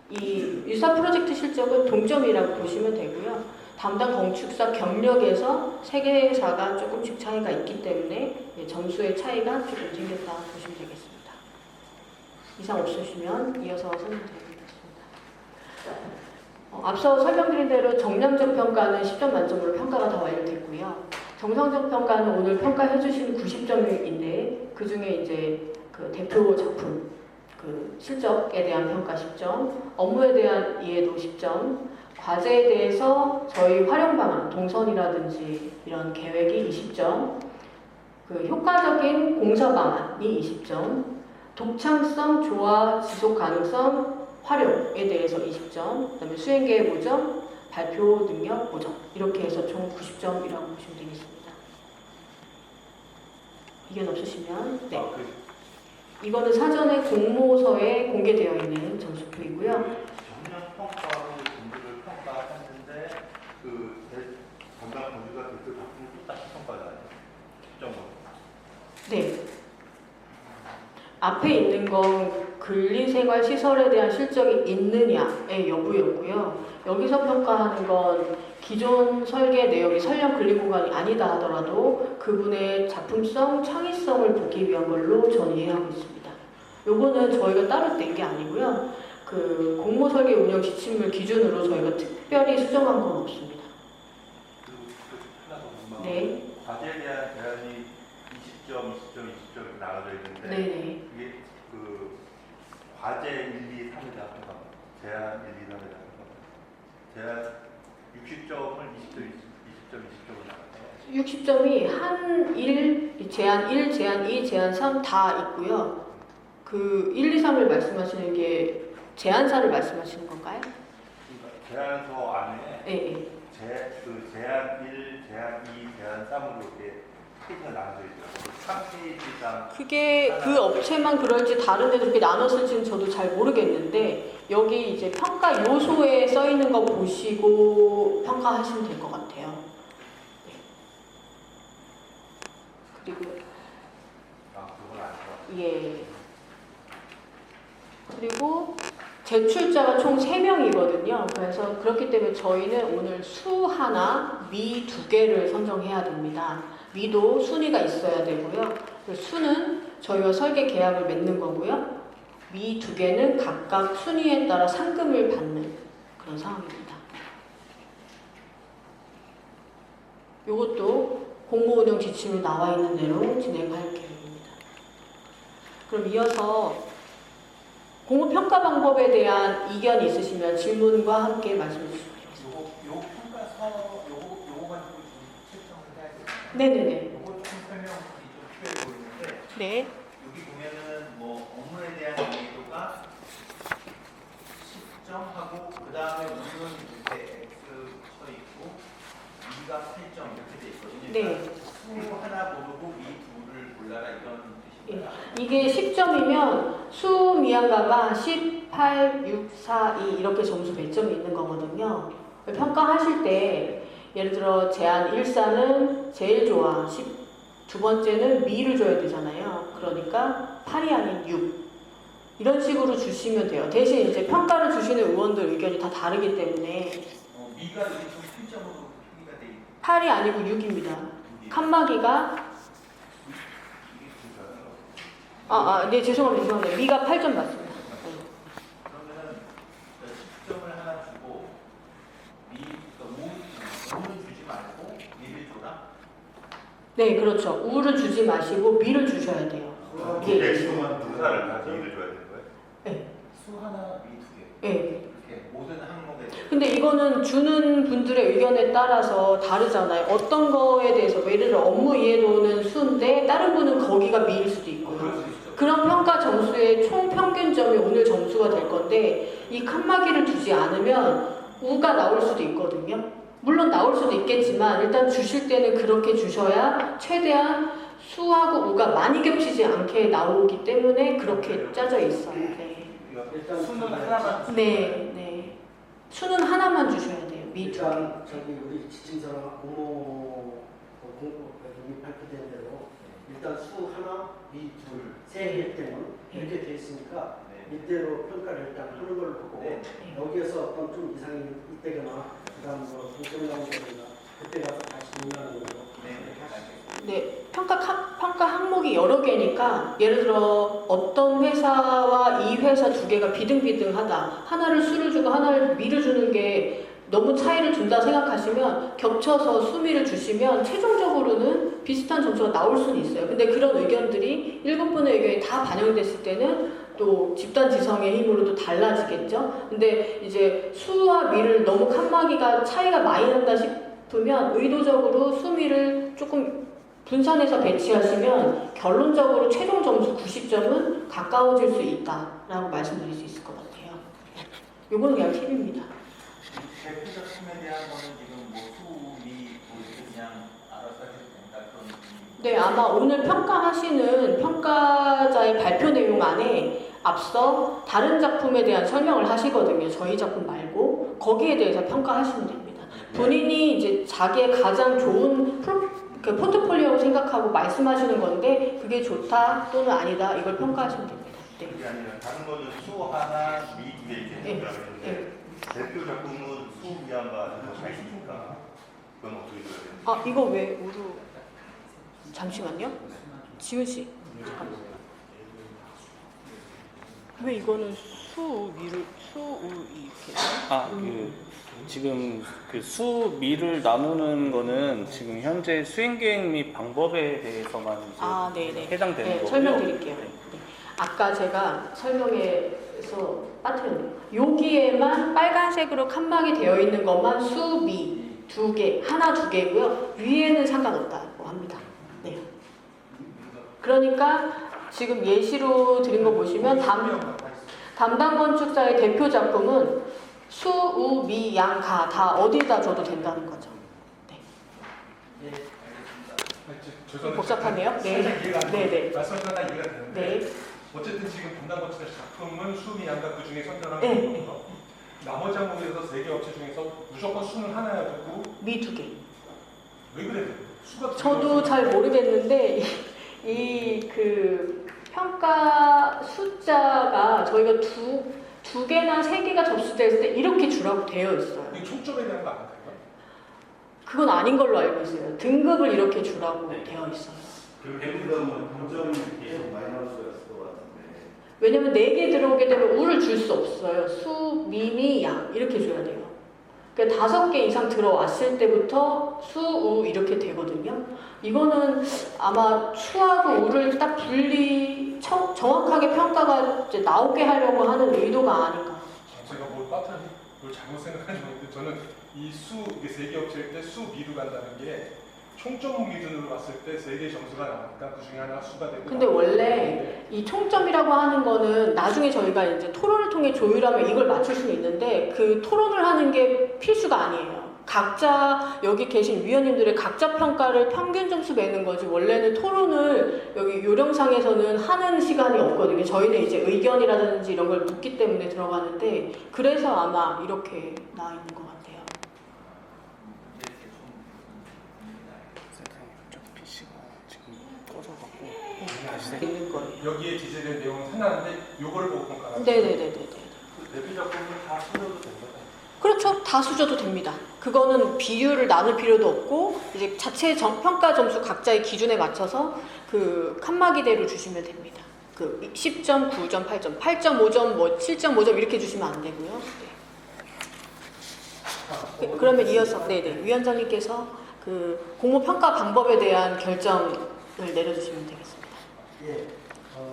이 유사 프로젝트 실적은 동점이라고 보시면 되고요. 담당 건축사 경력에서 세 개사가 조금씩 차이가 있기 때문에 점수의 차이가 조금 생겼다 보시면 되겠습니다. 이상 없으시면 이어서 설명드리겠습니다. 앞서 설명드린 대로 정량적 평가는 10점 만점으로 평가가 다 완료됐고요. 정성적 평가는 오늘 평가해 주신 90점인데 그 중에 이제 그 대표 작품 그 실적에 대한 평가 10점, 업무에 대한 이해도 10점, 과제에 대해서 저희 활용 방안, 동선이라든지 이런 계획이 20점, 그 효과적인 공사 방안이 20점, 독창성, 조화, 지속 가능성, 활용에 대해서 20점, 그다음에 수행 계획 5점, 발표 능력 5점 이렇게 해서 총 90점이라고 보시면 되겠습니다. 의견 없으시면 네. 이거는 사전에 공모서에 공개되어 있는 점수표이고요. 정량 평가로 공부를 평가했는데 그 담당 건축가 대표 작품을 또 다시 평가하잖아요. 10점으로. 네. 앞에 있는 건 근리생활 시설에 대한 실적이 있느냐의 여부였고요. 여기서 평가하는 건 기존 설계 내역이 설령 근린공간이 아니다 하더라도 그분의 작품성, 창의성을 보기 위한 걸로 전 이해하고 있습니다. 요거는 저희가 따로 낸 게 아니고요. 그 공모 설계 운영 지침을 기준으로 저희가 특별히 수정한 건 없습니다. 그리고 하나 더 궁금한 네. 과제에 대한 제한이 20점, 20점, 20점 이렇게 나눠져 있는데 네네. 이게 그 과제 1, 2, 3에 대한 평가, 제한 1, 2, 3에 대한 평가, 제한 60점을 20점, 20점, 20점으로 나눠요. 60점이 한 1, 제한 1, 제한 2, 제한 3 다 있고요. 그 1, 2, 3을 말씀하시는 게 제안사를 말씀하시는 건가요? 그러니까 제안서 안에 네. 제안 1, 제안 2, 제안 3으로 이렇게 페이지가 나눠져 있죠. 3페이지당 그게 그 업체만 그럴지 다른 데도 그렇게 나눴을지는 저도 잘 모르겠는데 여기 이제 평가 요소에 써 있는 거 보시고 평가하시면 될 것 같아요. 네. 그리고 그걸 안 써. 예. 그리고 제출자가 총 3명이거든요. 그래서 그렇기 때문에 저희는 오늘 수 하나, 미 2개를 선정해야 됩니다. 미도 순위가 있어야 되고요. 수는 저희와 설계 계약을 맺는 거고요. 미 2개는 각각 순위에 따라 상금을 받는 그런 상황입니다. 이것도 공모운영 지침이 나와 있는 대로 진행할 계획입니다. 그럼 이어서 공모평가 방법에 대한 이견이 있으시면 질문과 함께 말씀해 주시면 되겠습니다. 요 평가서 요거 가지고 좀 채점을 해야 돼요. 네네네. 요거 좀 설명 네. 여기 보면은 뭐 업무에 대한 이해도가 10점하고 그 다음에 우는 이렇게 X 쳐 있고 미가 8점 이렇게 돼 있거든요. 네. 수 하나 고르고 미 둘을 골라라 이런 뜻인가요? 이게 10점이면 수 미양가가 18, 6, 4, 2 이렇게 점수 배점이 있는 거거든요. 평가하실 때 예를 들어 제안 1사는 제일 좋아, 두 번째는 미를 줘야 되잖아요. 그러니까 8이 아닌 6 이런 식으로 주시면 돼요. 대신 이제 평가를 주시는 의원들 의견이 다 다르기 때문에 미가 여기 좀 8점으로 표기가 돼 있고 8이 아니고 6입니다. 칸막이가 네 죄송합니다. 미가 8점 맞습니다. 그러면은 10점을 하나 주고 미, 그러니까 5는 주지 말고 미를 줘라? 네 그렇죠. 우를 주지 마시고 미를 주셔야 돼요. 예. X만 두 사를 다 B를 줘야 되는 거예요? 수 하나, 미 두 개. 네. 이렇게 모든 항목에 대해서. 근데 이거는 주는 분들의 의견에 따라서 다르잖아요. 어떤 거에 대해서 예를 들어 업무 이해도는 수인데 다른 분은 거기가 미일 수도 있고요. 그럴 수 있죠. 그런 평가 점수의 총 평균점이 오늘 점수가 될 건데 이 칸막이를 두지 않으면 우가 나올 수도 있거든요. 물론 나올 수도 있겠지만 일단 주실 때는 그렇게 주셔야 최대한 수하고 우가 많이 겹치지 않게 나오기 때문에 그렇게 짜져 있어요. 네. 일단 수는 하나만. 네. 수는 하나만 주셔야 돼요. 미 두 개. 일단 저기 우리 지침서랑 공모 이미 발표된 대로 일단 수 하나, 미 둘, 세 개일 때는 이렇게 돼 있으니까 네. 이대로 평가를 일단 하는 걸로 보고 네. 여기에서 어떤 좀 이상이 있다거나 그다음 뭐 동점 나온다거나 그때 가서 다시 논의하는 걸로 네. 그렇게 하시죠. 네, 평가 항목이 여러 개니까 예를 들어 어떤 회사와 이 회사 두 개가 비등비등하다. 하나를 수를 주고 하나를 미를 주는 게 너무 차이를 준다 생각하시면 겹쳐서 수미를 주시면 최종적으로는 비슷한 점수가 나올 수는 있어요. 근데 그런 의견들이 7분의 의견이 다 반영됐을 때는 또 집단 지성의 힘으로 또 달라지겠죠. 근데 이제 수와 미를 너무 칸막이가 차이가 많이 난다 싶으면 의도적으로 수미를 조금 분산해서 배치하시면 결론적으로 최종 점수 90점은 가까워질 수 있다라고 말씀드릴 수 있을 것 같아요. 요거는 그냥 팁입니다. 대표 작품에 대한 거는 지금 뭐 수, 미, 뭐 그냥 알아서 해도 된다 그런 느낌이. 네, 아마 오늘 평가하시는 평가자의 발표 내용 안에 앞서 다른 작품에 대한 설명을 하시거든요. 저희 작품 말고 거기에 대해서 평가하시면 됩니다. 본인이 이제 자기의 가장 좋은 그 포트폴리오라고 생각하고 말씀하시는 건데 그게 좋다 또는 아니다 이걸 평가하시면 됩니다. 네. 그게 아니라 다른 거는 수 하나, 미 두 개 이렇게 네. 해석을 하는데 대표 작품은 수 미양가 다 있으니까 그건 어떻게 줘야 되는지. 아 이거 왜 우루 잠시만요. 지훈 씨. 왜 이거는 수 미를 수우 이렇게? 지금 그 수미를 나누는 거는 지금 현재 수행 계획 및 방법에 대해서만 이제 네네. 해당되는 네, 거고요. 설명드릴게요. 네. 아까 제가 설명에서 빠뜨렸네요. 여기에만 빨간색으로 칸막이 되어 있는 것만 수, 미 두 개, 하나 두 개고요. 위에는 상관없다고 합니다. 네. 그러니까 지금 예시로 드린 거 보시면 담당 건축사의 대표 작품은 수, 우, 미, 양, 가 다 어디다 줘도 된다는 거죠. 네. 죄송합니다. 복잡하네요. 네. 살짝 이해가 안 네, 네. 돼요. 말씀하신 다 이해가 되는데 네. 어쨌든 지금 담당 건축사 작품은 수미 양가 그 중에 선정한 네. 거고요. 나머지 항목에서 3개 업체 중에서 무조건 수는 하나야 되고 미 두 개. 왜 그래요? 수가 저도 잘 모르겠는데 이 그 평가 숫자가 저희가 두 개나 세 개가 접수됐을 때 이렇게 주라고 되어 있어요. 이 총점에 대한 거 아닌가요? 그건 아닌 걸로 알고 있어요. 등급을 이렇게 주라고 되어 있어요. 그러면 동점이 계속 마이너스였을 것 같은데. 왜냐면 4개 들어오게 되면 우를 줄 수 없어요. 수, 미, 미, 양 이렇게 줘야 돼요. 그러니까 5개 이상 들어왔을 때부터 수, 우 이렇게 되거든요. 이거는 아마 수하고 우를 딱 정확하게 평가가 이제 나오게 하려고 하는 의도가 아닌가. 제가 뭘 잘못 생각하는 줄 알았는데 저는 이 수, 이게 3개 업체일 때 수, 미로 간다는 게 총점 기준으로 봤을 때 3개 점수가 나오니까 그 중에 하나가 수가 되고. 근데 원래 이 총점이라고 하는 거는 나중에 저희가 이제 토론을 통해 조율하면 이걸 맞출 수는 있는데 그 토론을 하는 게 필수가 아니에요. 각자 여기 계신 위원님들의 각자 평가를 평균 점수 매는 거지 원래는 토론을 여기 요령상에서는 하는 시간이 없거든요. 저희는 이제 의견이라든지 이런 걸 묻기 때문에 들어가는데 그래서 아마 이렇게 나와 있는 것 같아요. 이제 대충 선생님, PC가 지금 꺼져갖고 있는 거예요. 여기에 기재된 내용은 하나인데 요거를 보고 평가하는 네네네네. 대표 작품은 다 수료도 된 거예요. 그렇죠. 다 수저도 됩니다. 그거는 비율을 나눌 필요도 없고 이제 자체 평가 점수 각자의 기준에 맞춰서 그 칸막이대로 주시면 됩니다. 그 10점, 9점, 8점, 8.5점, 뭐 7.5점 이렇게 주시면 안 되고요. 네. 그러면 이어서 네네 위원장님께서 그 공모 평가 방법에 대한 결정을 내려주시면 되겠습니다. 예,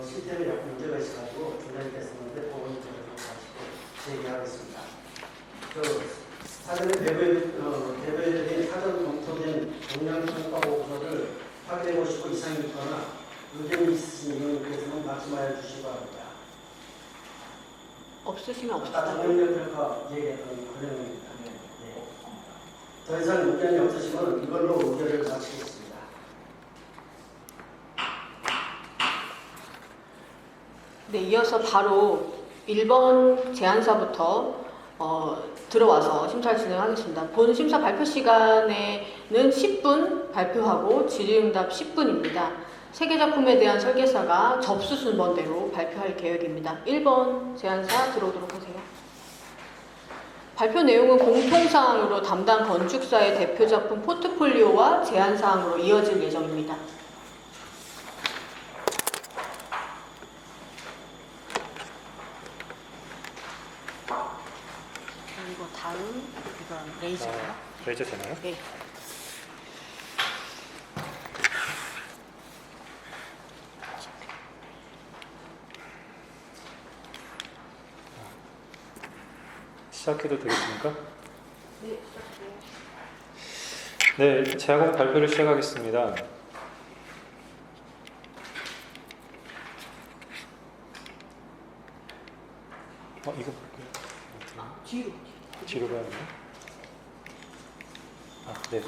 시스템에 약간 문제가 있어가지고 중단이 됐었는데 보건적으로 다시 제기하겠습니다. 사전에 대표적인 사전 검토된 정량평가 보고서를 확인해 보시고 이상이 있거나 의견이 있으신 의원님께서는 말씀하여 주시기 바랍니다. 없으시면 아까 없으시다. 정량평가 얘기했던 그내용입니다. 더 이상 의견이 없으시면 이걸로 의견을 마치겠습니다. 네, 이어서 바로 1번 제안사부터 들어와서 심사를 진행하겠습니다. 본 심사 발표 시간에는 10분 발표하고 질의응답 10분입니다. 3개 작품에 대한 설계사가 접수 순번대로 발표할 계획입니다. 1번 제안사 들어오도록 하세요. 발표 내용은 공통사항으로 담당 건축사의 대표 작품 포트폴리오와 제안사항으로 이어질 예정입니다. 그리고 다음 이건 레이저예요. 레이저 되나요? 네. 시작해도 되겠습니까? 네, 네, 제작업 발표를 시작하겠습니다. 이거 뒤로 가야 되나? 네.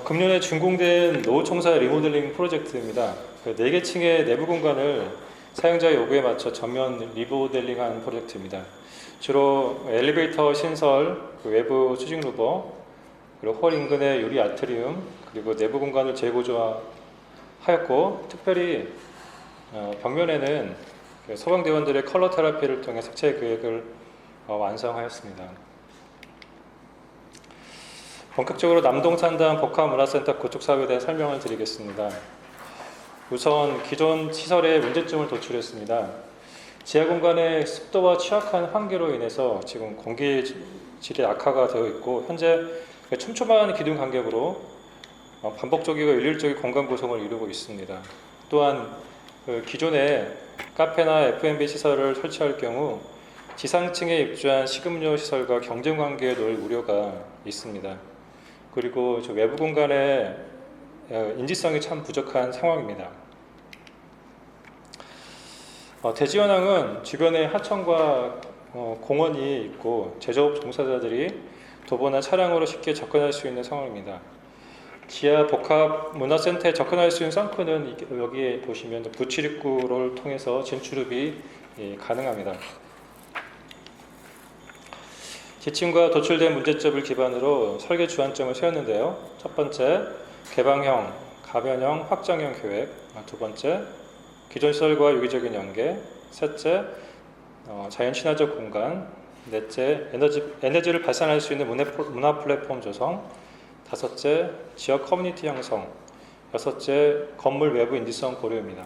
금년에 준공된 노후청사 리모델링 프로젝트입니다. 4개 층의 내부 공간을 사용자 요구에 맞춰 전면 리모델링한 프로젝트입니다. 주로 엘리베이터 신설, 외부 수직 루버, 그리고 홀 인근의 유리 아트리움, 그리고 내부 공간을 재구조하였고, 특별히 벽면에는 소방대원들의 컬러 테라피를 통해 색채 계획을 완성하였습니다. 본격적으로 남동산단 복합문화센터 구축 사업에 대한 설명을 드리겠습니다. 우선 기존 시설의 문제점을 도출했습니다. 지하 공간의 습도와 취약한 환기로 인해서 지금 공기질이 악화가 되어 있고 현재 촘촘한 기둥 간격으로 반복적이고 일률적인 공간 구성을 이루고 있습니다. 또한 기존에 카페나 F&B 시설을 설치할 경우 지상층에 입주한 식음료 시설과 경쟁 관계에 놓일 우려가 있습니다. 그리고 외부 공간의 인지성이 참 부족한 상황입니다. 대지현항은 주변에 하천과 공원이 있고 제조업 종사자들이 도보나 차량으로 쉽게 접근할 수 있는 상황입니다. 지하 복합 문화센터에 접근할 수 있는 썬크는 여기에 보시면 부출입구를 통해서 진출입이 가능합니다. 지침과 도출된 문제점을 기반으로 설계 주안점을 세웠는데요. 첫 번째, 개방형, 가변형, 확장형 계획. 두 번째, 기존 시설과 유기적인 연계. 셋째, 자연 친화적 공간. 넷째, 에너지를 발산할 수 있는 문화 플랫폼 조성. 다섯째, 지역 커뮤니티 형성. 여섯째, 건물 외부 인지성 고려입니다.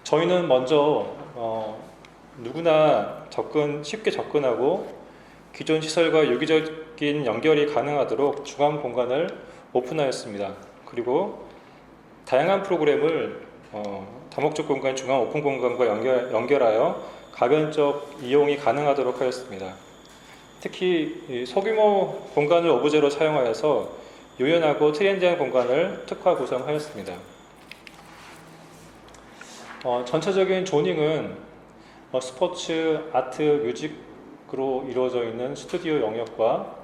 저희는 먼저 누구나 쉽게 접근하고 기존 시설과 유기적인 연결이 가능하도록 중앙 공간을 오픈하였습니다. 그리고 다양한 프로그램을 다목적 공간, 중앙 오픈 공간과 연결하여 가변적 이용이 가능하도록 하였습니다. 특히 이 소규모 공간을 오브제로 사용하여서 유연하고 트렌디한 공간을 특화 구성하였습니다. 전체적인 조닝은 스포츠, 아트, 뮤직으로 이루어져 있는 스튜디오 영역과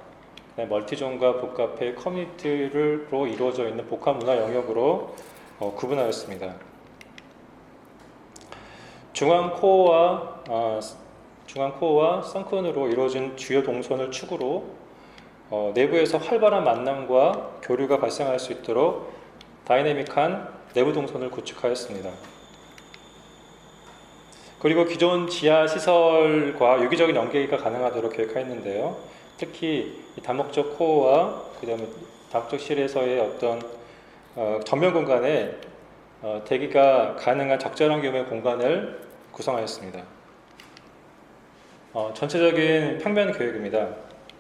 멀티존과 북카페, 커뮤니티로 이루어져 있는 복합 문화 영역으로 구분하였습니다. 중앙 코어와 선큰으로 이루어진 주요 동선을 축으로 내부에서 활발한 만남과 교류가 발생할 수 있도록 다이내믹한 내부 동선을 구축하였습니다. 그리고 기존 지하 시설과 유기적인 연계가 가능하도록 계획하였는데요. 특히 이 다목적 코어와 그다음에 다목적 실에서의 어떤 전면 공간에 대기가 가능한 적절한 규모의 공간을 구성하였습니다. 전체적인 평면 계획입니다.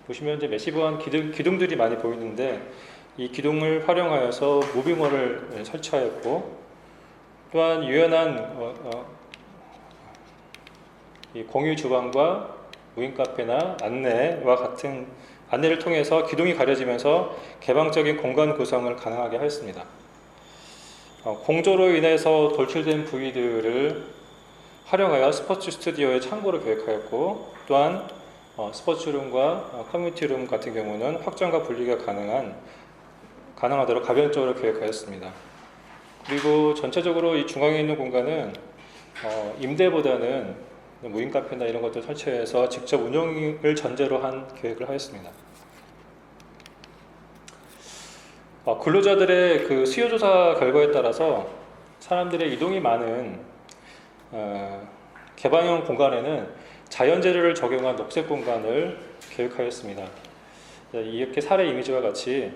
보시면 이제 매시브한 기둥들이 많이 보이는데 이 기둥을 활용하여서 무빙월을 설치하였고 또한 유연한 이 공유 주방과 무인 카페나 안내와 같은 안내를 통해서 기둥이 가려지면서 개방적인 공간 구성을 가능하게 하였습니다. 공조로 인해서 돌출된 부위들을 활용하여 스포츠 스튜디오의 창고를 계획하였고 또한 스포츠룸과 커뮤니티룸 같은 경우는 확장과 분리가 가능하도록 가변적으로 계획하였습니다. 그리고 전체적으로 이 중앙에 있는 공간은 임대보다는 무인 카페나 이런 것들 설치해서 직접 운영을 전제로 한 계획을 하였습니다. 근로자들의 그 수요조사 결과에 따라서 사람들의 이동이 많은 개방형 공간에는 자연재료를 적용한 녹색 공간을 계획하였습니다. 이렇게 사례 이미지와 같이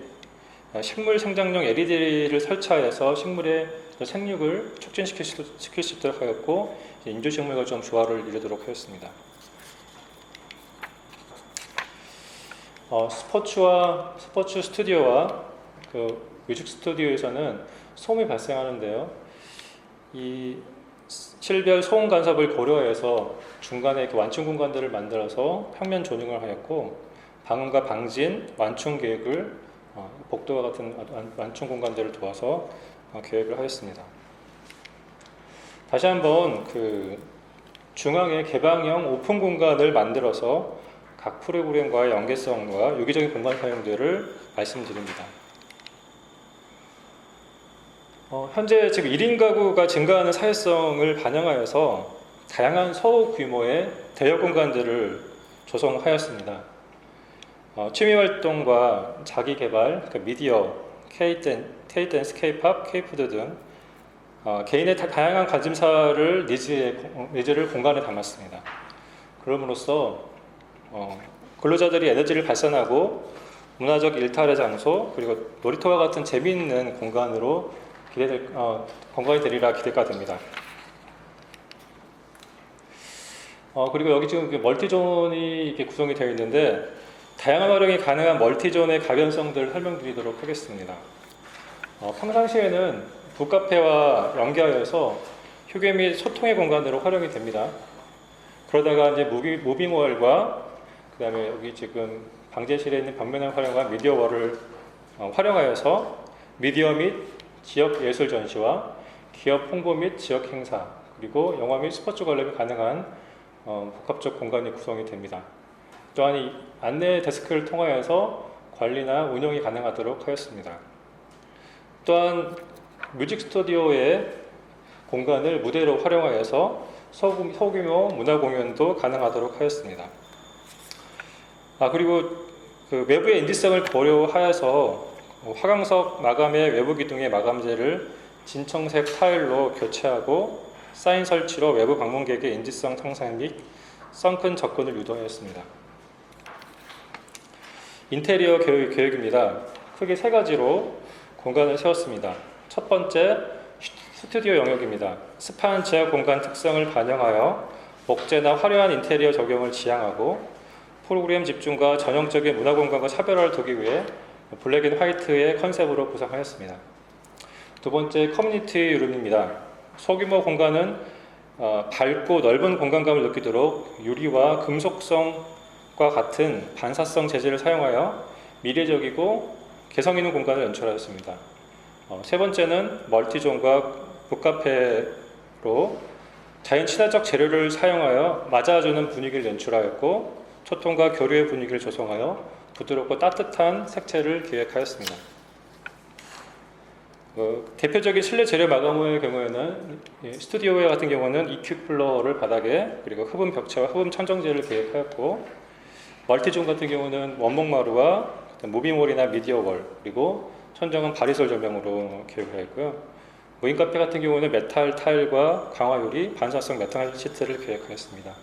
식물 생장용 LED를 설치하여서 식물의 생육을 촉진시킬 수 있도록 하였고 인조식물과 좀 조화를 이루도록 하였습니다. 스포츠 스튜디오와 그 뮤직 스튜디오에서는 소음이 발생하는데요. 이 실별 소음 간섭을 고려해서 중간에 이렇게 완충 공간들을 만들어서 평면 조닝을 하였고 방음과 방진, 완충 계획을 복도와 같은 완충 공간들을 도와서 계획을 하였습니다. 다시 한번 그 중앙에 개방형 오픈 공간을 만들어서 각 프로그램과의 연계성과 유기적인 공간 사용들을 말씀드립니다. 현재 지금 1인 가구가 증가하는 사회성을 반영하여서 다양한 소규모의 대여 공간들을 조성하였습니다. 취미활동과 자기개발, 그러니까 미디어, K-댄스, K-팝, K-푸드 등 개인의 다양한 관심사를 니즈를 공간에 담았습니다. 그럼으로써 근로자들이 에너지를 발산하고 문화적 일탈의 장소 그리고 놀이터와 같은 재미있는 공간으로 건강이 되리라 기대가 됩니다. 그리고 여기 지금 멀티존이 이렇게 구성이 되어 있는데 다양한 활용이 가능한 멀티존의 가변성들을 설명드리도록 하겠습니다. 평상시에는 북카페와 연계하여서 휴게 및 소통의 공간으로 활용이 됩니다. 그러다가 이제 무빙월과 그 다음에 여기 지금 방제실에 있는 벽면을 활용한 미디어월을 활용하여서 미디어 및 지역 예술 전시와 기업 홍보 및 지역 행사 그리고 영화 및 스포츠 관람이 가능한 복합적 공간이 구성이 됩니다. 또한 이 안내 데스크를 통하여서 관리나 운영이 가능하도록 하였습니다. 또한 뮤직 스튜디오의 공간을 무대로 활용하여서 소규모 문화 공연도 가능하도록 하였습니다. 그리고 그 외부의 인지성을 고려하여서 화강석 마감의 외부 기둥의 마감재를 진청색 타일로 교체하고 사인 설치로 외부 방문객의 인지성 향상 및 선큰 접근을 유도하였습니다. 인테리어 계획입니다. 크게 세 가지로 공간을 세웠습니다. 첫 번째, 스튜디오 영역입니다. 습한 지하 공간 특성을 반영하여 목재나 화려한 인테리어 적용을 지향하고 프로그램 집중과 전형적인 문화 공간과 차별화를 두기 위해 블랙 앤 화이트의 컨셉으로 구성하였습니다. 두 번째, 커뮤니티 룸입니다. 소규모 공간은 밝고 넓은 공간감을 느끼도록 유리와 금속성 같은 반사성 재질을 사용하여 미래적이고 개성 있는 공간을 연출하였습니다. 세 번째는 멀티존과 북카페로 자연 친화적 재료를 사용하여 맞아주는 분위기를 연출하였고 소통과 교류의 분위기를 조성하여 부드럽고 따뜻한 색채를 기획하였습니다. 대표적인 실내 재료 마감호의 경우에는 스튜디오웨어 같은 경우는 EQ 쿨러를 바닥에 그리고 흡음 벽체와 흡음 천정재를 계획하였고 멀티존 같은 경우는 원목마루와 무빙월이나 미디어월 그리고 천정은 바리솔 조명으로 계획을 했고요. 무인카페 같은 경우는 메탈 타일과 강화유리, 반사성 메탈 시트를 계획하였습니다.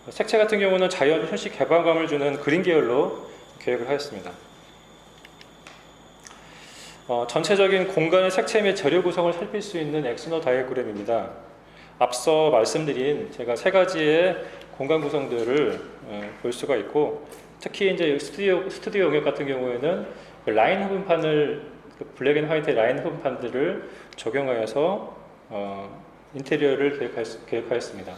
색채 같은 경우는 자연 현식 개방감을 주는 그린 계열로 계획을 하였습니다. 전체적인 공간의 색채 및 재료 구성을 살필 수 있는 엑스너 다이어그램입니다. 앞서 말씀드린 제가 세 가지의 공간 구성들을 볼 수가 있고 특히 이제 스튜디오 영역 같은 경우에는 라인 흡음판을 블랙 앤 화이트 라인 흡음판들을 적용하여서 인테리어를 계획하였습니다.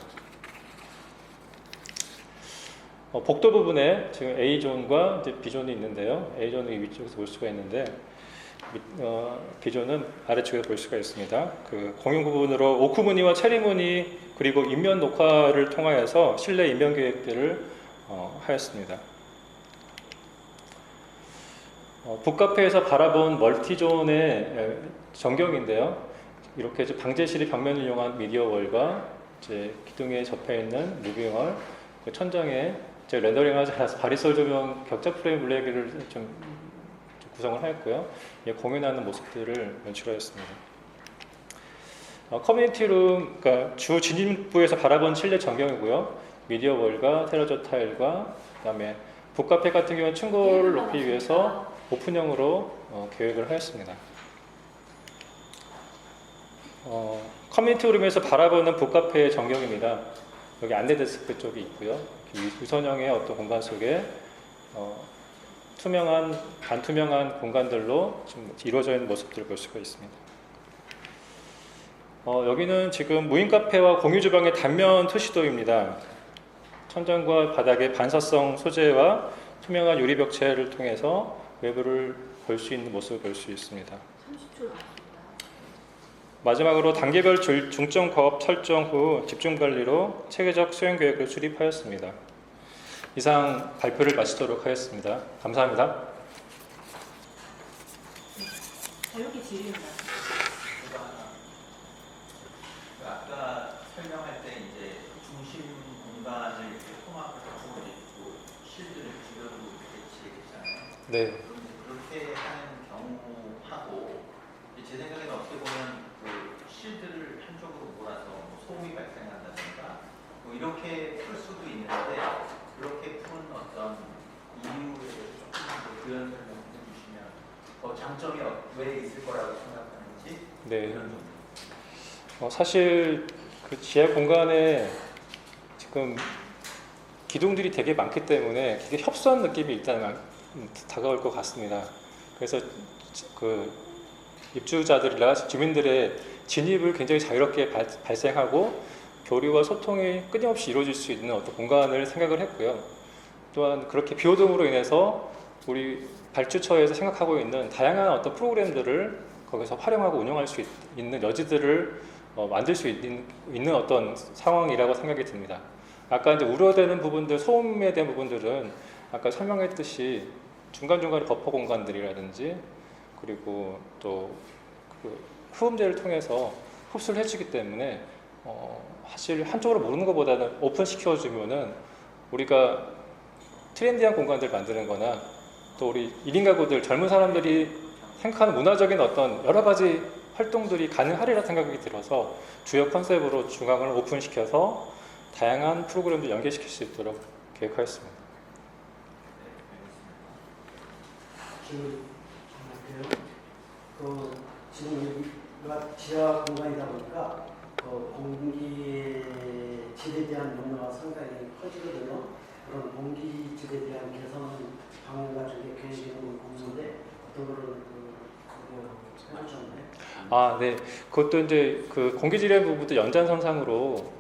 복도 부분에 지금 A존과 B존이 있는데요. A존은 위쪽에서 볼 수가 있는데 B존은 아래쪽에 볼 수가 있습니다. 그 공용 부분으로 오크 무늬와 체리 무늬 그리고 인면 녹화를 통하여서 실내 인면 계획들을 하였습니다. 북카페에서 바라본 멀티존의 전경인데요. 이렇게 방제실이 벽면을 이용한 미디어월과 이제 기둥에 접해 있는 무빙월, 그 천장에 제가 렌더링하지 않아서 바리솔 조명 격자 프레임 블랙을 좀 구성을 하였고요. 공연하는 모습들을 연출하였습니다. 커뮤니티룸, 그러니까 주 진입부에서 바라본 실내 전경이고요. 미디어월과 테라조 타일과 그다음에 북카페 같은 경우는 층고를 높이기 위해서 오픈형으로 계획을 하였습니다. 커뮤니티룸에서 바라보는 북카페의 전경입니다. 여기 안내 데스크 쪽이 있고요. 유선형의 어떤 공간 속에 투명한 반투명한 공간들로 좀 이루어져 있는 모습들을 볼 수가 있습니다. 여기는 지금 무인 카페와 공유 주방의 단면 투시도입니다. 천장과 바닥의 반사성 소재와 투명한 유리 벽체를 통해서 외부를 볼 수 있는 모습을 볼 수 있습니다. 30초 마지막으로 단계별 중점 거업 설정 후 집중 관리로 체계적 수행 계획을 수립하였습니다. 이상 발표를 마치도록 하겠습니다. 감사합니다. 자유롭게 질의입니다. 아까 설명할 때 이제 중심 공간을 이렇게 통합해서 보여주고 실드를 주변으로 배치했잖아요. 네. 그렇게 하는 경우하고 제 생각에는 어떻게 보면 그 실드를 한쪽으로 몰아서 소음이 발생한다든가 뭐 이렇게 풀 수도 있는데 그렇게 푸는 어떤 이유에 대해서 조금 더 부연 설명 해주시면 장점이 왜 있을 거라고 생각하는지. 네. 사실 그 지하 공간에 지금 기둥들이 되게 많기 때문에 되게 협소한 느낌이 일단 다가올 것 같습니다. 그래서 그 입주자들이나 주민들의 진입을 굉장히 자유롭게 발생하고 교류와 소통이 끊임없이 이루어질 수 있는 어떤 공간을 생각을 했고요. 또한 그렇게 비오등으로 인해서 우리 발주처에서 생각하고 있는 다양한 어떤 프로그램들을 거기서 활용하고 운영할 수 있는 여지들을 만들 수 있는 어떤 상황이라고 생각이 듭니다. 아까 이제 우려되는 부분들, 소음에 대한 부분들은 아까 설명했듯이 중간중간에 버퍼 공간들이라든지 그리고 또 그 흡음재를 통해서 흡수를 해주기 때문에 사실 한쪽으로 모르는 것보다는 오픈 시켜주면은 우리가 트렌디한 공간들 만드는 거나 또 우리 1인 가구들, 젊은 사람들이 생각하는 문화적인 어떤 여러 가지 활동들이 가능하리라 생각이 들어서 주요 컨셉으로 중앙을 오픈시켜서 다양한 프로그램을 연계시킬 수 있도록 계획하였습니다. 지금 여기가 지하 공간이다 보니까 공기 질에 대한 염려가 상당히 커지거든요. 그런 공기 질에 대한 개선 방안 같은 게 계획이 있는데 어떤 거를 해주셨나요? 네. 그것도 이제 그 공기질의 부분도 연장선상으로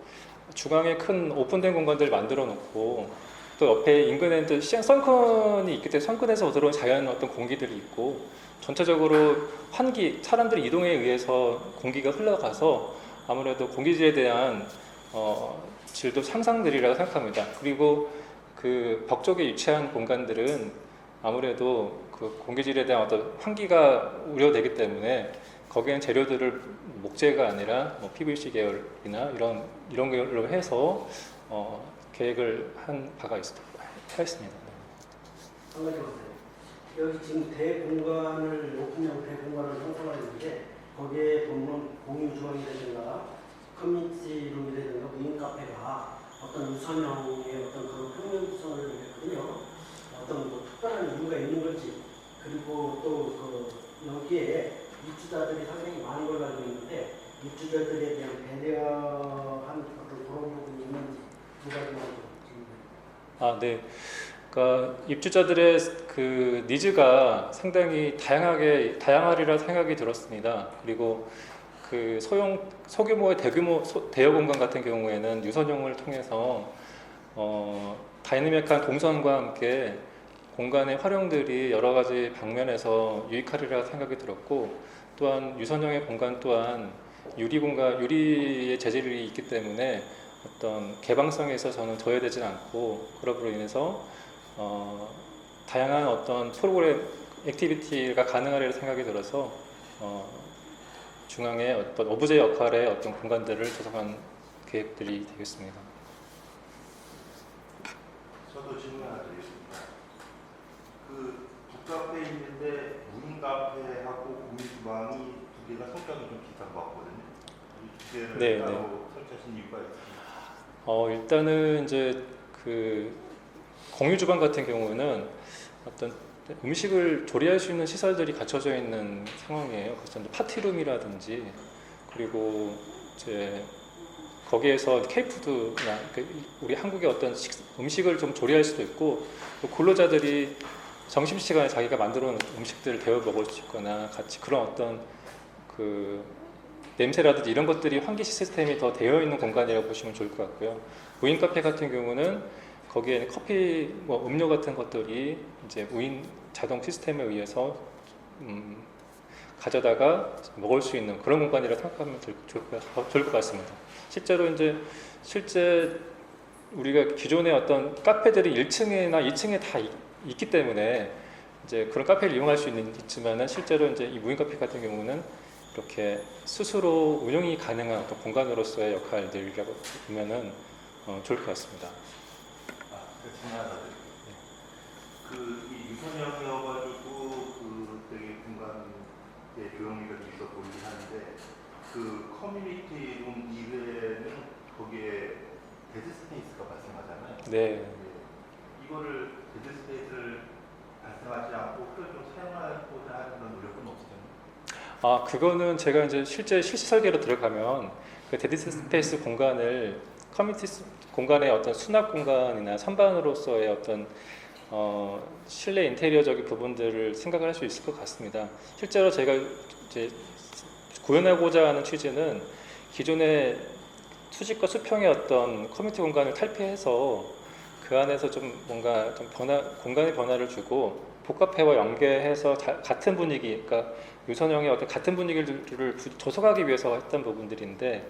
중앙에 큰 오픈된 공간들을 만들어 놓고 또 옆에 인근에는 또 시장 선근이 있기 때문에 선근에서 들어온 자연 어떤 공기들이 있고 전체적으로 환기, 사람들의 이동에 의해서 공기가 흘러가서 아무래도 공기질에 대한 질도 향상되리라고 생각합니다. 그리고 그 벽 쪽에 위치한 공간들은 아무래도 그 공기질에 대한 어떤 환기가 우려되기 때문에 거기엔 재료들을 목재가 아니라 뭐 PVC 계열이나 이런 계열로 해서 계획을 한 바가 있습니다. 한 가지 보세요. 여기 지금 대공간을 오픈형 대공간을 형성하는데 거기에 보면 공유 주방이라든가 커뮤니티 룸이라든가 무인 카페가 어떤 유선형의 어떤 그런 평면성을 했거든요. 어떤 뭐 특별한 이유가 있는 건지 그리고 또 그 여기에 입주자들이 상당히 많은 걸로 알고 있는데 입주자들에 대한 배려한 어떤 그런 부분이 있는지 두 가지만 좀 네. 그러니까 입주자들의 그 니즈가 상당히 다양하리라 생각이 들었습니다. 그리고 그 소규모의 대여 공간 같은 경우에는 유선형을 통해서 다이내믹한 동선과 함께 공간의 활용들이 여러 가지 방면에서 유익하리라 생각이 들었고 또한 유선형의 공간 또한 유리의 재질이 있기 때문에 어떤 개방성에 있어서는 저해되지 않고 그럼으로 인해서 다양한 어떤 프로그램 액티비티가 가능하리라 생각이 들어서 중앙에 어떤 오브제 역할의 어떤 공간들을 조성한 계획들이 되겠습니다. 저도 질문 하나 드리겠습니다. 그 북카페에 있는데 무인 카페하고 공유 주방이 두 개가 성격이 좀 비슷한 것 같거든요. 이 두 개를 네, 따로 설치하신 이유가 있습니다. 일단은 이제 그 공유 주방 같은 경우는 어떤 음식을 조리할 수 있는 시설들이 갖춰져 있는 상황이에요. 그래서 파티룸이라든지 그리고 이제 거기에서 K푸드나 우리 한국의 어떤 음식을 좀 조리할 수도 있고 또 근로자들이 점심시간에 자기가 만들어 놓은 음식들을 데워 먹을 수 있거나 같이 그런 어떤 그 냄새라든지 이런 것들이 환기 시스템이 더 되어 있는 공간이라고 보시면 좋을 것 같고요. 무인 카페 같은 경우는 거기에 커피, 음료 같은 것들이 이제 무인 자동 시스템에 의해서 가져다가 먹을 수 있는 그런 공간이라고 생각하면 좋을 것 같습니다. 실제 우리가 기존의 어떤 카페들이 1층이나 2층에 다 있기 때문에 이제 그런 카페를 이용할 수 있지만은 실제로 이제 이 무인 카페 같은 경우는 이렇게 스스로 운영이 가능한 어떤 공간으로서의 역할들이라고 보면은 좋을 것 같습니다. 질문 하나 드릴게요. 이 유선형이어가지고 되게 공간의 조형미가 좀 있어 보이긴 하는데 그 커뮤니티 룸 이외에는 거기에 데드 스페이스가 발생하잖아요. 네. 이거를 데드 스페이스를 발생하지 않고 그걸 좀 사용하고자 하는 그런 노력은 없어요? 그거는 제가 이제 실제 실시 설계로 들어가면 그 데드 스페이스 공간을 커뮤니티 공간의 어떤 수납 공간이나 선반으로서의 어떤 실내 인테리어적인 부분들을 생각을 할 수 있을 것 같습니다. 실제로 제가 이제 구현하고자 하는 취지는 기존의 수직과 수평의 어떤 커뮤니티 공간을 탈피해서 그 안에서 좀 뭔가 좀 공간의 변화를 주고 복카페와 연계해서 같은 분위기, 그러니까 유선형의 어떤 같은 분위기를 조성하기 위해서 했던 부분들인데,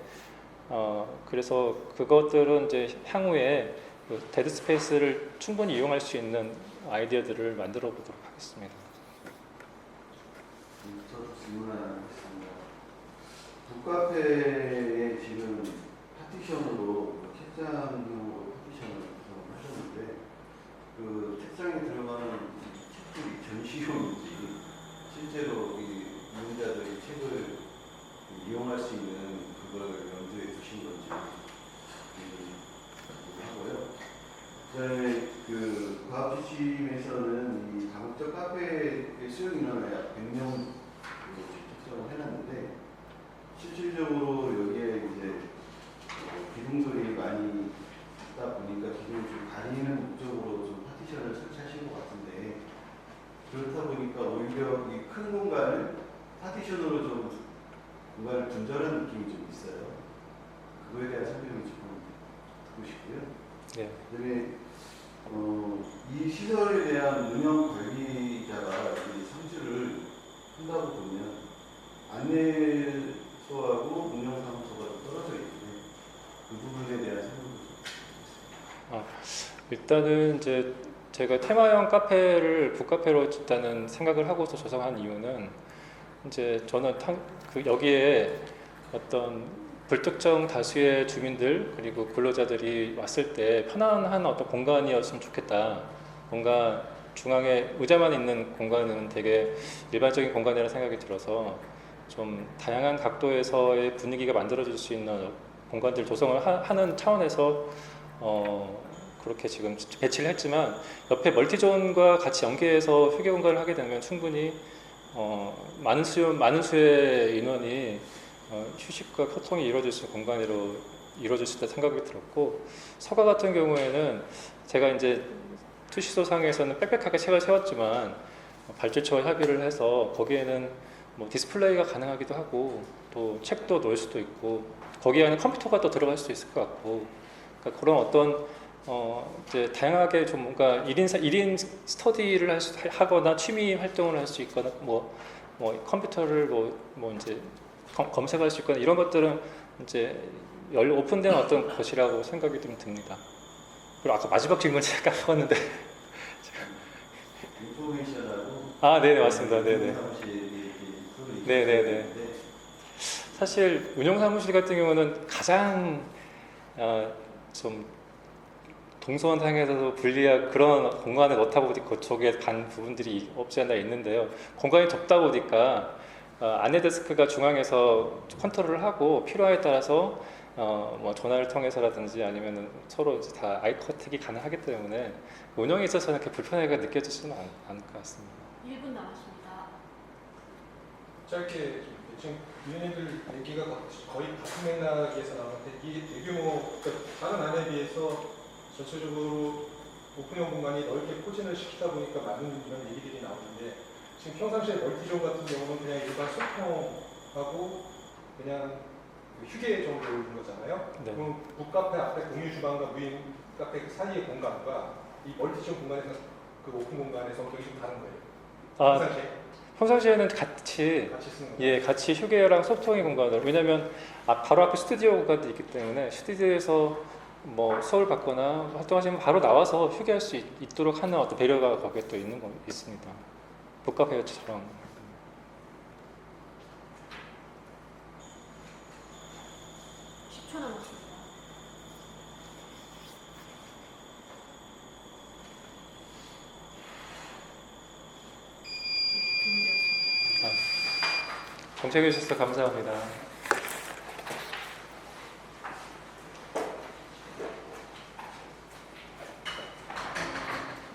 그래서 그것들은 이제 향후에 그 데드 스페이스를 충분히 이용할 수 있는 아이디어들을 만들어 보도록 하겠습니다. 저도 질문 하나 하겠습니다. 북카페에 지금 파티션으로 책장용으로 파티션을 구성하셨는데 그 책장에 들어가는 책들이 전시용인지 실제로 이 이용자들이 책을 이용할 수 있는 그걸 염두에 두신 건지 하고요. 그다음에 그 과학 지침에서는 이 다목적 카페의 수용 인원을 약 100명 정도 책정을 해놨는데 실질적으로 여기에 이제 기둥들이 많이 있다 보니까 기둥을 좀 가리는 목적으로 좀 파티션을 설치하신 것 같은데 그렇다 보니까 오히려 이 큰 공간을 파티션으로 좀 공간을 분절한 느낌이 좀 있어요. 그거에 대한 설명을 조금 듣고 싶고요. 네. 그다음에 이 시설에 대한 운영 관리자가 이 상주를 한다고 보면 안내소하고 운영사무소가 좀 떨어져 있는데 그 부분에 대한 생각도 일단은 이제 제가 테마형 카페를 북카페로 일단은 생각을 하고서 조성한 이유는 이제 저는 여기에 어떤 불특정 다수의 주민들 그리고 근로자들이 왔을 때 편안한 어떤 공간이었으면 좋겠다. 뭔가 중앙에 의자만 있는 공간은 되게 일반적인 공간이라는 생각이 들어서 좀 다양한 각도에서의 분위기가 만들어질 수 있는 공간들 조성을 하는 차원에서 그렇게 지금 배치를 했지만 옆에 멀티존과 같이 연계해서 휴게 공간을 하게 되면 충분히 많은 수의 인원이 휴식과 소통이 이루어질 수 있는 공간으로 이루어질 수 있다 생각이 들었고, 서가 같은 경우에는 제가 이제 투시소상에서는 빽빽하게 책을 세웠지만 발주처와 협의를 해서 거기에는 뭐 디스플레이가 가능하기도 하고 또 책도 놓을 수도 있고 거기 안에 컴퓨터가 또 들어갈 수도 있을 것 같고, 그러니까 그런 어떤 이제 다양하게 좀 뭔가 1인 스터디를 하거나 취미 활동을 할 수 있거나 뭐 컴퓨터를 뭐 이제 검색할 수 있거나 이런 것들은 이제 오픈된 어떤 것이라고 생각이 좀 듭니다. 그리고 아까 마지막 질문 제가 까먹었는데 인포메이션하고 네네 맞습니다. 네네. 네네네. 사실 운영사무실 같은 경우는 가장 좀 동선상에서도 불리한 그런 공간에 넣다 보니 그쪽에 간 부분들이 없지 않아 있는데요. 공간이 좁다 보니까 안내 데스크가 중앙에서 컨트롤을 하고 필요에 따라서 뭐 전화를 통해서라든지 아니면 서로 이제 다 아이 컨택이 가능하기 때문에 운영에 있어서는 그렇게 불편하게 느껴지지는 않을 것 같습니다. 1분 남았습니다. 짧게 지금 위원님들 얘기가 거의 같은 맥락에서 나오는데 이게 대규모 그러니까 다른 안에 비해서 전체적으로 오픈형 공간이 넓게 포진을 시키다 보니까 많은 이런 얘기들이 나오는데 지금 평상시에 멀티존 같은 경우는 그냥 일반 소통하고 그냥 휴게 정도로 있는 거잖아요. 네. 그럼 북카페 앞에 공유 주방과 무인 카페 그 사이의 공간과 이 멀티존 공간에서 그 오픈 공간에서 굉장히 좀 다른 거예요. 평상시에는 같이 쓰는 거예요. 같이 휴게랑 소통의 공간을, 왜냐하면 바로 앞에 스튜디오 공간도 있기 때문에 스튜디오에서 뭐 수업을 받거나 활동하시면 바로 나와서 휴게할 수 있도록 하는 어떤 배려가 거기에 또 있습니다. 북카페처럼. 10초 남았습니다. 정책해 주셔서 감사합니다.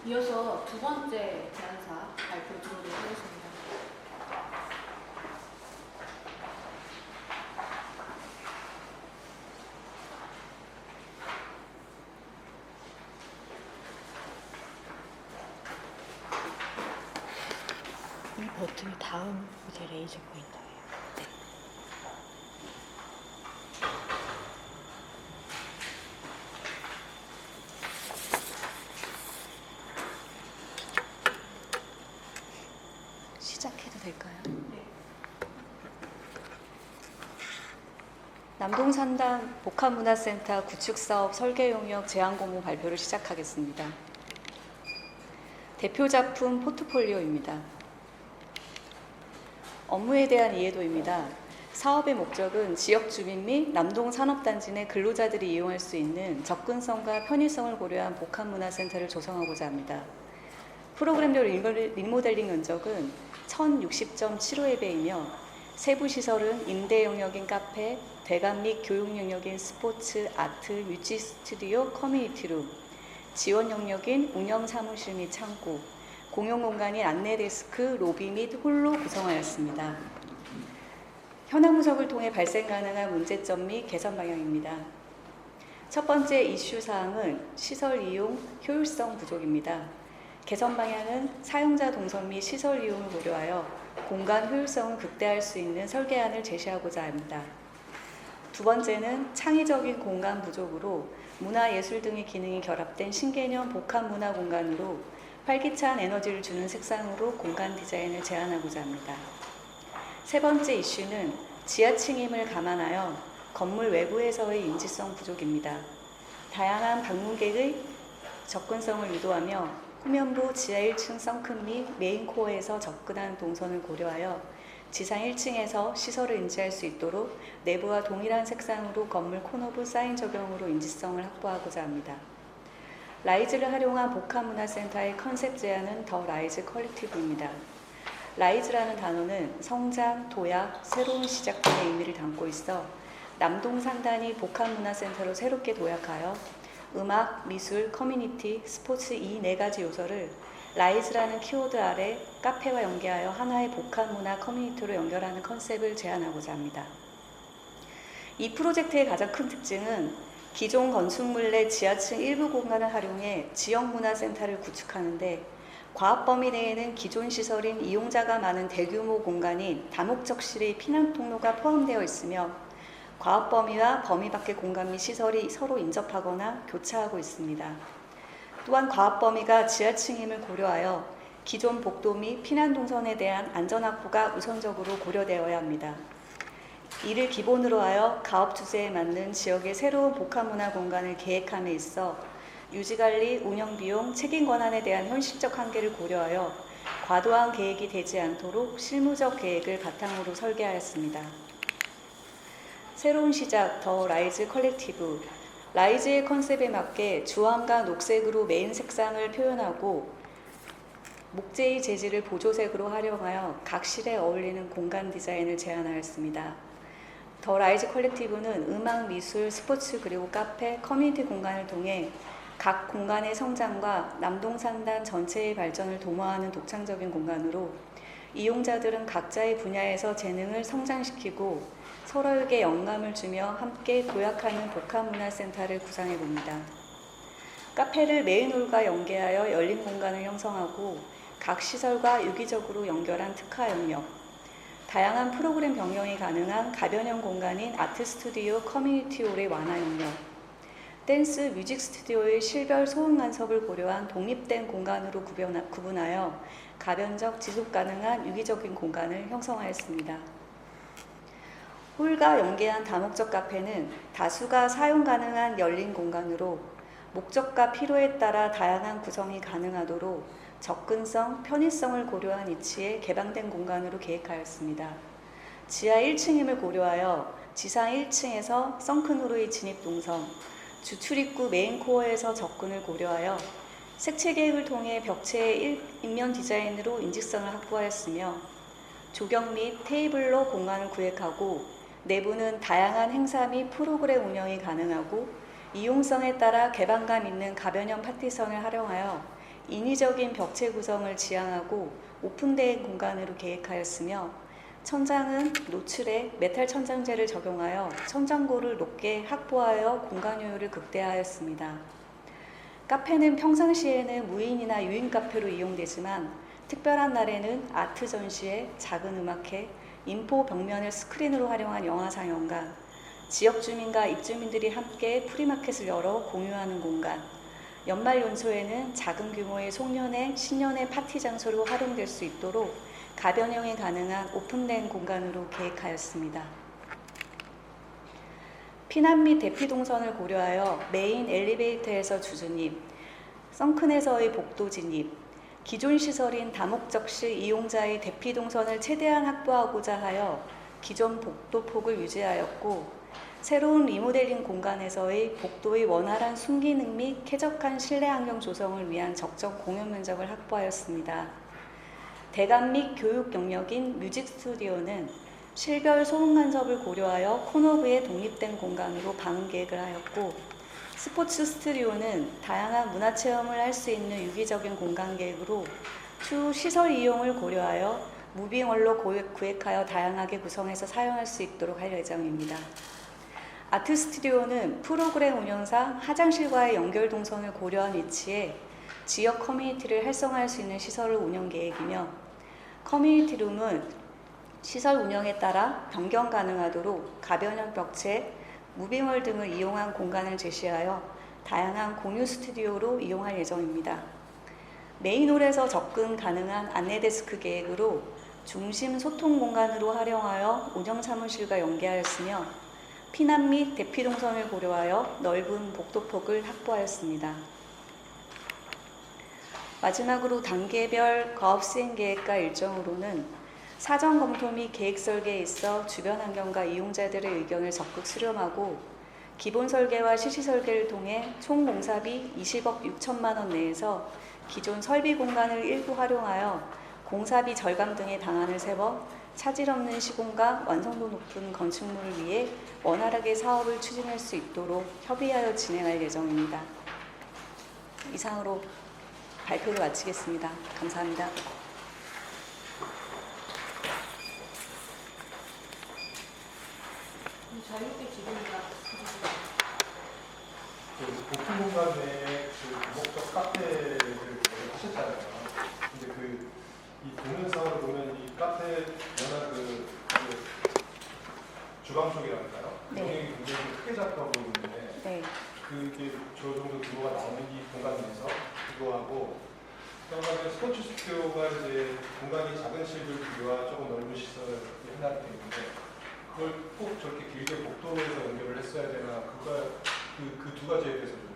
이어서 두 번째 제안사 발표 드리도록 하겠습니다. 이 버튼이 다음 이제 레이저 포인터예요. 시작해도 될까요? 네. 남동산당 복합문화센터 구축사업 설계 용역 제안 공모 발표를 시작하겠습니다. 대표 작품 포트폴리오입니다. 업무에 대한 이해도입니다. 사업의 목적은 지역 주민 및 남동산업단지 내 근로자들이 이용할 수 있는 접근성과 편의성을 고려한 복합문화센터를 조성하고자 합니다. 프로그램별 리모델링 면적은 1060.75회배이며 세부 시설은 임대 영역인 카페, 대관 및 교육 영역인 스포츠, 아트, 뮤직 스튜디오, 커뮤니티룸, 지원 영역인 운영 사무실 및 창고, 공용 공간인 안내 데스크, 로비 및 홀로 구성하였습니다. 현황 분석을 통해 발생 가능한 문제점 및 개선 방향입니다. 첫 번째 이슈 사항은 시설 이용 효율성 부족입니다. 개선 방향은 사용자 동선 및 시설 이용을 고려하여 공간 효율성을 극대화할 수 있는 설계안을 제시하고자 합니다. 두 번째는 창의적인 공간 부족으로 문화, 예술 등의 기능이 결합된 신개념 복합 문화 공간으로 활기찬 에너지를 주는 색상으로 공간 디자인을 제안하고자 합니다. 세 번째 이슈는 지하층임을 감안하여 건물 외부에서의 인지성 부족입니다. 다양한 방문객의 접근성을 유도하며 후면부 지하 1층 썬큰 및 메인 코어에서 접근하는 동선을 고려하여 지상 1층에서 시설을 인지할 수 있도록 내부와 동일한 색상으로 건물 코너부 사인 적용으로 인지성을 확보하고자 합니다. 라이즈를 활용한 복합문화센터의 컨셉 제안은 더 라이즈 컬렉티브입니다. 라이즈라는 단어는 성장, 도약, 새로운 시작 등의 의미를 담고 있어 남동상단이 복합문화센터로 새롭게 도약하여 음악, 미술, 커뮤니티, 스포츠 이 네 가지 요소를 라이즈라는 키워드 아래 카페와 연계하여 하나의 복합문화 커뮤니티로 연결하는 컨셉을 제안하고자 합니다. 이 프로젝트의 가장 큰 특징은 기존 건축물 내 지하층 일부 공간을 활용해 지역문화센터를 구축하는데 과업 범위 내에는 기존 시설인 이용자가 많은 대규모 공간인 다목적실의 피난통로가 포함되어 있으며 과업 범위와 범위 밖의 공간 및 시설이 서로 인접하거나 교차하고 있습니다. 또한 과업 범위가 지하층임을 고려하여 기존 복도 및 피난 동선에 대한 안전 확보가 우선적으로 고려되어야 합니다. 이를 기본으로 하여 가업 주제에 맞는 지역의 새로운 복합문화 공간을 계획함에 있어 유지관리, 운영비용, 책임 권한에 대한 현실적 한계를 고려하여 과도한 계획이 되지 않도록 실무적 계획을 바탕으로 설계하였습니다. 새로운 시작, 더 라이즈 컬렉티브. 라이즈의 컨셉에 맞게 주황과 녹색으로 메인 색상을 표현하고 목재의 재질을 보조색으로 활용하여 각 실에 어울리는 공간 디자인을 제안하였습니다. 더 라이즈 컬렉티브는 음악, 미술, 스포츠 그리고 카페, 커뮤니티 공간을 통해 각 공간의 성장과 남동상단 전체의 발전을 도모하는 독창적인 공간으로 이용자들은 각자의 분야에서 재능을 성장시키고 서로에게 영감을 주며 함께 도약하는 복합문화센터를 구상해 봅니다. 카페를 메인홀과 연계하여 열린 공간을 형성하고 각 시설과 유기적으로 연결한 특화 영역, 다양한 프로그램 병영이 가능한 가변형 공간인 아트 스튜디오 커뮤니티홀의 완화 영역, 댄스 뮤직 스튜디오의 실별 소음 간섭을 고려한 독립된 공간으로 구분하여 가변적 지속 가능한 유기적인 공간을 형성하였습니다. 홀과 연계한 다목적 카페는 다수가 사용 가능한 열린 공간으로 목적과 필요에 따라 다양한 구성이 가능하도록 접근성, 편의성을 고려한 위치에 개방된 공간으로 계획하였습니다. 지하 1층임을 고려하여 지상 1층에서 썬큰으로의 진입 동선, 주출입구 메인 코어에서 접근을 고려하여 색채 계획을 통해 벽체의 인면 디자인으로 인직성을 확보하였으며 조경 및 테이블로 공간을 구획하고 내부는 다양한 행사 및 프로그램 운영이 가능하고 이용성에 따라 개방감 있는 가변형 파티션을 활용하여 인위적인 벽체 구성을 지향하고 오픈된 공간으로 계획하였으며 천장은 노출에 메탈 천장재를 적용하여 천장고를 높게 확보하여 공간 효율을 극대화하였습니다. 카페는 평상시에는 무인이나 유인 카페로 이용되지만 특별한 날에는 아트 전시회, 작은 음악회, 인포 벽면을 스크린으로 활용한 영화 상영관, 지역 주민과 입주민들이 함께 프리마켓을 열어 공유하는 공간, 연말 연초에는 작은 규모의 송년회, 신년회 파티 장소로 활용될 수 있도록 가변형이 가능한 오픈된 공간으로 계획하였습니다. 피난 및 대피 동선을 고려하여 메인 엘리베이터에서 주진입, 썬큰에서의 복도 진입, 기존 시설인 다목적실 이용자의 대피 동선을 최대한 확보하고자 하여 기존 복도폭을 유지하였고 새로운 리모델링 공간에서의 복도의 원활한 순기능 및 쾌적한 실내 환경 조성을 위한 적정 공연 면적을 확보하였습니다. 대관 및 교육 영역인 뮤직 스튜디오는 실별 소음 간섭을 고려하여 코너부의 독립된 공간으로 방음 계획을 하였고 스포츠 스튜디오는 다양한 문화체험을 할 수 있는 유기적인 공간 계획으로 추후 시설 이용을 고려하여 무빙홀로 구획하여 다양하게 구성해서 사용할 수 있도록 할 예정입니다. 아트 스튜디오는 프로그램 운영상 화장실과의 연결 동선을 고려한 위치에 지역 커뮤니티를 활성화할 수 있는 시설을 운영 계획이며 커뮤니티룸은 시설 운영에 따라 변경 가능하도록 가변형 벽체, 무빙월 등을 이용한 공간을 제시하여 다양한 공유 스튜디오로 이용할 예정입니다. 메인홀에서 접근 가능한 안내데스크 계획으로 중심 소통 공간으로 활용하여 운영사무실과 연계하였으며 피난 및 대피 동선을 고려하여 넓은 복도폭을 확보하였습니다. 마지막으로 단계별 과업 수행 계획과 일정으로는 사전 검토 및 계획 설계에 있어 주변 환경과 이용자들의 의견을 적극 수렴하고 기본 설계와 실시 설계를 통해 총 공사비 20억 6천만 원 내에서 기존 설비 공간을 일부 활용하여 공사비 절감 등의 방안을 세워 차질 없는 시공과 완성도 높은 건축물을 위해 원활하게 사업을 추진할 수 있도록 협의하여 진행할 예정입니다. 이상으로 발표를 마치겠습니다. 감사합니다. 자유롭게 질의가 오픈 공간 내에 그 다목적 카페를 하셨잖아요. 근데 이 동영상을 보면 이 카페 연한 그 주방 쪽이랄까요? 네. 영역이 굉장히 크게 잡혀 보이는데 네. 그게 저 정도 규모가 나오는 이 공간 내에서 그거하고 그다음에 스포츠 스튜디오가 이제 공간이 작은 실들과 조금 넓은 시설이 하나 되어 있는데 그걸 꼭 저렇게 길게 복도에서 연결을 했어야 되나 그거 그 두 가지에 대해서 좀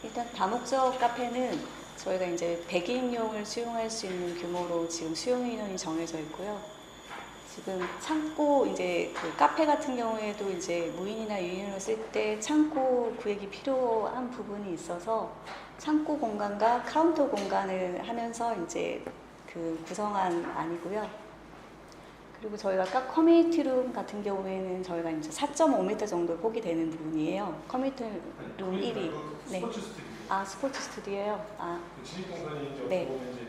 일단 다목적 카페는 저희가 이제 100인용을 수용할 수 있는 규모로 지금 수용 인원이 정해져 있고요. 지금 창고 이제 그 카페 같은 경우에도 이제 무인이나 유인으로 쓸 때 창고 구획이 필요한 부분이 있어서 창고 공간과 카운터 공간을 하면서 이제 그 구성한 안이고요. 그리고 저희가 아까 커뮤니티룸 같은 경우에는 저희가 이제 4.5m 정도 폭이 되는 부분이에요. 커뮤니티룸 1위. 네. 스포츠 스튜디오. 아, 스포츠 스튜디오예요? 아, 진입동선이 이제 네. 보면 이제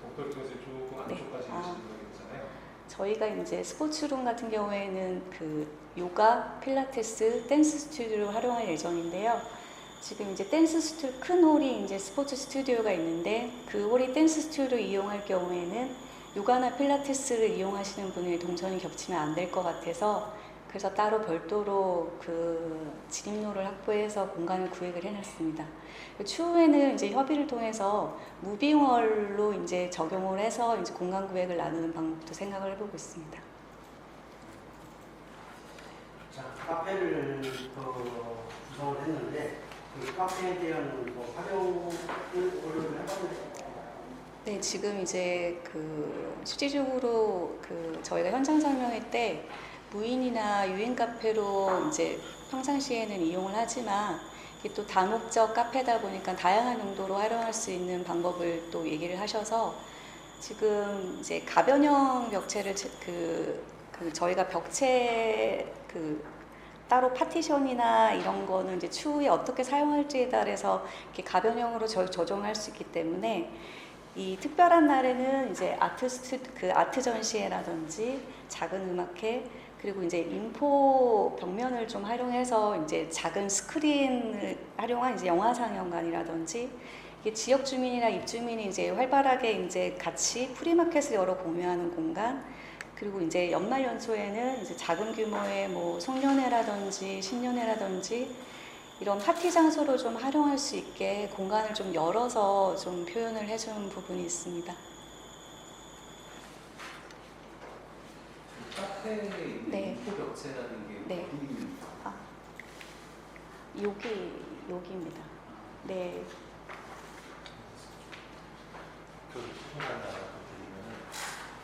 복도를 통해서 조금 안쪽까지 아. 가시는 거잖아요. 저희가 이제 스포츠룸 같은 경우에는 그 요가, 필라테스, 댄스 스튜디오를 활용할 예정인데요. 지금 이제 댄스 스튜디오, 큰 홀이 이제 스포츠 스튜디오가 있는데 그 홀이 댄스 스튜디오를 이용할 경우에는 요가나 필라테스를 이용하시는 분의 동선이 겹치면 안 될 것 같아서 그래서 따로 별도로 그 진입로를 확보해서 공간을 구획을 해놨습니다. 추후에는 이제 협의를 통해서 무빙월로 이제 적용을 해서 이제 공간 구획을 나누는 방법도 생각을 해보고 있습니다. 자, 카페를 구성을 했는데 그 카페에 대한 뭐 활용을 고려를 해봤는데 네, 지금 이제 그 실질적으로 그 저희가 현장 설명회 때 무인이나 유인 카페로 이제 평상시에는 이용을 하지만 이게 또 다목적 카페다 보니까 다양한 용도로 활용할 수 있는 방법을 또 얘기를 하셔서 지금 이제 가변형 벽체를 저희가 벽체 따로 파티션이나 이런 거는 이제 추후에 어떻게 사용할지에 따라서 이렇게 가변형으로 조정할 수 있기 때문에 이 특별한 날에는 이제 아트 전시회라든지 작은 음악회 그리고 이제 인포 벽면을 좀 활용해서 이제 작은 스크린을 활용한 이제 영화 상영관이라든지 이게 지역 주민이나 입주민이 이제 활발하게 이제 같이 프리마켓을 열어 공유하는 공간 그리고 이제 연말 연초에는 이제 작은 규모의 뭐 송년회라든지 신년회라든지 이런 파티 장소로 좀 활용할 수 있게 공간을 좀 열어서 좀 표현을 해주는 부분이 있습니다. 카페에 있는 네. 인포 벽체라는 게 네. 어디입니까? 아, 여기입니다. 네.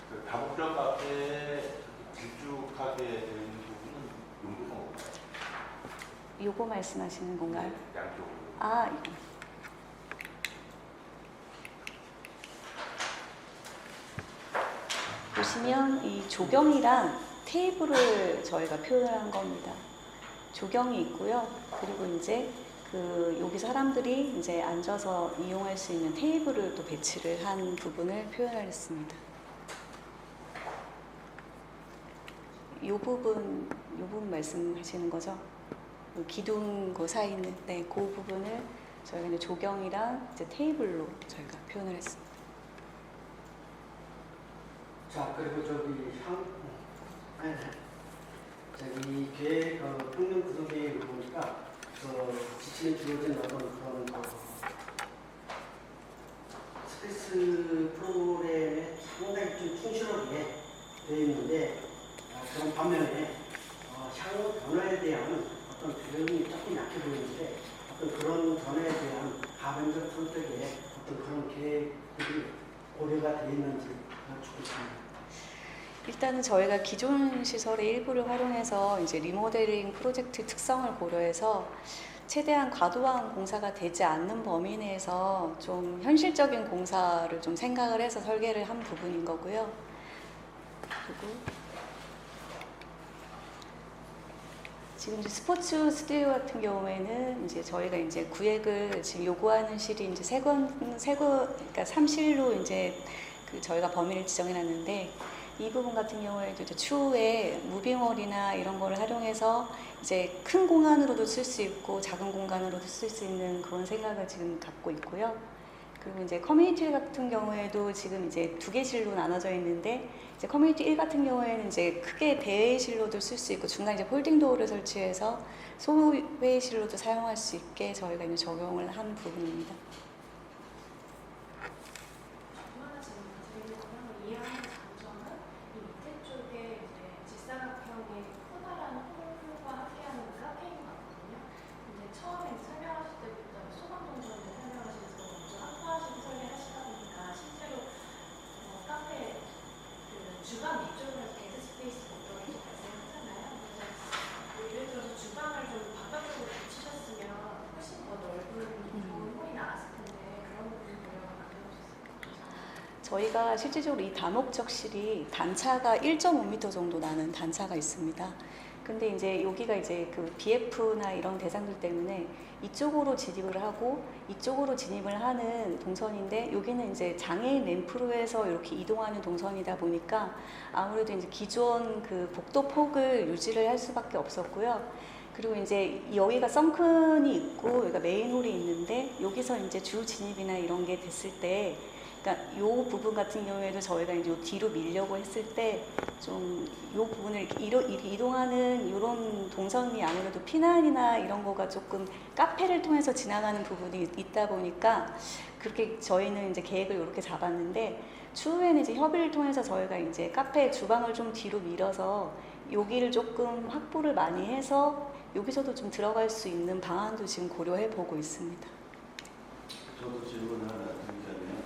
그 다목적 카페에 길쭉하게 되어 있는 부분은 용도가 없나요? 요거 말씀하시는 건가요? 양쪽으로. 아, 보시면 이 조경이랑 테이블을 저희가 표현한 겁니다. 조경이 있고요. 그리고 이제 여기 사람들이 이제 앉아서 이용할 수 있는 테이블을 또 배치를 한 부분을 표현을 했습니다. 이 부분 말씀하시는 거죠? 기둥 그 사이 있는 그 부분을 저희가 이제 조경이랑 이제 테이블로 저희가 표현을 했습니다. 자, 그리고 저기 계획 평면 구성계획을 보니까 지침에 주어진 어떤 그런 스페이스 프로그램에 상당히 좀 충실하게 되어 있는데 그런 반면에 향후 변화에 대한 어떤 대응이 조금 약해 보이는데 어떤 그런 변화에 대한 가변적 선택에 어떤 그런 계획들이 고려가 되어 있는지 여쭙고 있습니다. 일단은 저희가 기존 시설의 일부를 활용해서 이제 리모델링 프로젝트 특성을 고려해서 최대한 과도한 공사가 되지 않는 범위 내에서 좀 현실적인 공사를 좀 생각을 해서 설계를 한 부분인 거고요. 그리고 지금 이제 스포츠 스튜디오 같은 경우에는 이제 저희가 이제 구획을 지금 요구하는 실이 이제 그러니까 3실로 이제 저희가 범위를 지정해 놨는데 이 부분 같은 경우에도 이제 추후에 무빙홀이나 이런 거를 활용해서 이제 큰 공간으로도 쓸 수 있고 작은 공간으로도 쓸 수 있는 그런 생각을 지금 갖고 있고요. 그리고 이제 커뮤니티 같은 경우에도 지금 이제 2개 실로 나눠져 있는데 이제 커뮤니티 1 같은 경우에는 이제 크게 대회실로도 쓸 수 있고 중간 이제 폴딩 도어를 설치해서 소회의실로도 사용할 수 있게 저희가 이제 적용을 한 부분입니다. 주방 위쪽으로 데드 스페이스 어떤 게 발생하잖아요. 그래서 예를 들어서 주방을 좀 바깥쪽으로 붙이셨으면 훨씬 더 넓은 홀이 나왔을 텐데 그런 부분 고려가 안 되셨어요. 저희가 실질적으로 이 다목적실이 단차가 1.5m 정도 나는 단차가 있습니다. 근데 이제 여기가 이제 그 BF나 이런 대상들 때문에 이쪽으로 진입을 하고 이쪽으로 진입을 하는 동선인데 여기는 이제 장애인 램프로 해서 이렇게 이동하는 동선이다 보니까 아무래도 이제 기존 그 복도 폭을 유지를 할 수밖에 없었고요. 그리고 이제 여기가 썬큰이 있고 여기가 메인홀이 있는데 여기서 이제 주 진입이나 이런 게 됐을 때 그러니까 요 부분 같은 경우에도 저희가 이제 요 뒤로 밀려고 했을 때 좀 요 부분을 이렇게 이동하는 이런 동선이 아무래도 피난이나 이런 거가 조금 카페를 통해서 지나가는 부분이 있다 보니까 그렇게 저희는 이제 계획을 이렇게 잡았는데 추후에는 이제 협의를 통해서 저희가 이제 카페 주방을 좀 뒤로 밀어서 여기를 조금 확보를 많이 해서 여기서도 좀 들어갈 수 있는 방안도 지금 고려해 보고 있습니다. 저도 질문 하나 드리자면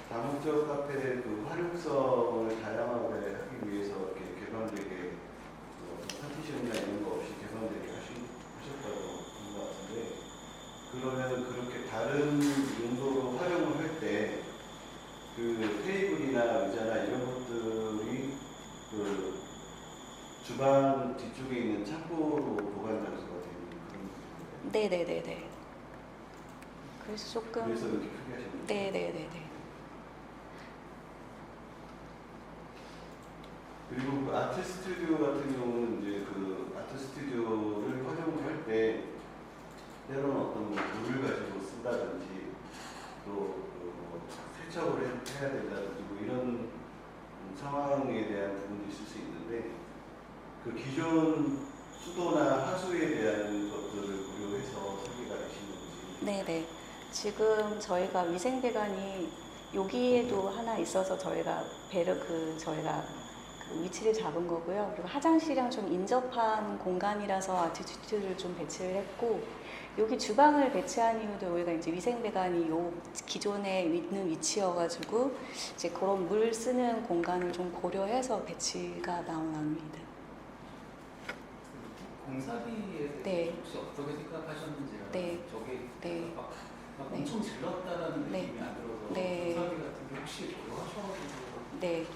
다목적 카페의 그 활용성을 다양하게 하기 위해서 이렇게 개방되게 파티션이나 이런 거 없이 개방되게 하셨다고 본 것 같은데 그러면 그렇게 다른 용도로 활용을 할 때 그 테이블이나 의자나 이런 것들이 그 주방 뒤쪽에 있는 창고로 보관 장소가 되는 그런 네네네네. 그래서 조금 그래서 이렇게 크게 하셨나요? 네네네네. 그리고 그 아트 스튜디오 같은 경우는 이제 그 아트 스튜디오를 활용을 할 때 때로는 어떤 물을 가지고 쓴다든지 또 세척을 해야 된다든지 뭐 이런 상황에 대한 부분도 있을 수 있는데 그 기존 수도나 하수에 대한 것들을 고려해서 설계가 되신 건지. 네네. 지금 저희가 위생배관이 여기에도 하나 있어서 저희가 저희가 그 위치를 잡은 거고요. 그리고 화장실이랑 좀 인접한 공간이라서 아티튜드를 좀 배치를 했고 여기 주방을 배치한 이유도 여기가 이제 위생배관이 요 기존에 있는 위치여가지고 이제 그런 물 쓰는 공간을 좀 고려해서 배치가 나온 겁니다. 공사비에 대해서 네. 혹시 어떻게 생각하셨는지요? 네. 저게 네. 막 네. 엄청 질렀다라는 네. 느낌이 안 들어서 네. 공사비 같은 게 혹시 고려하셔가지고 네.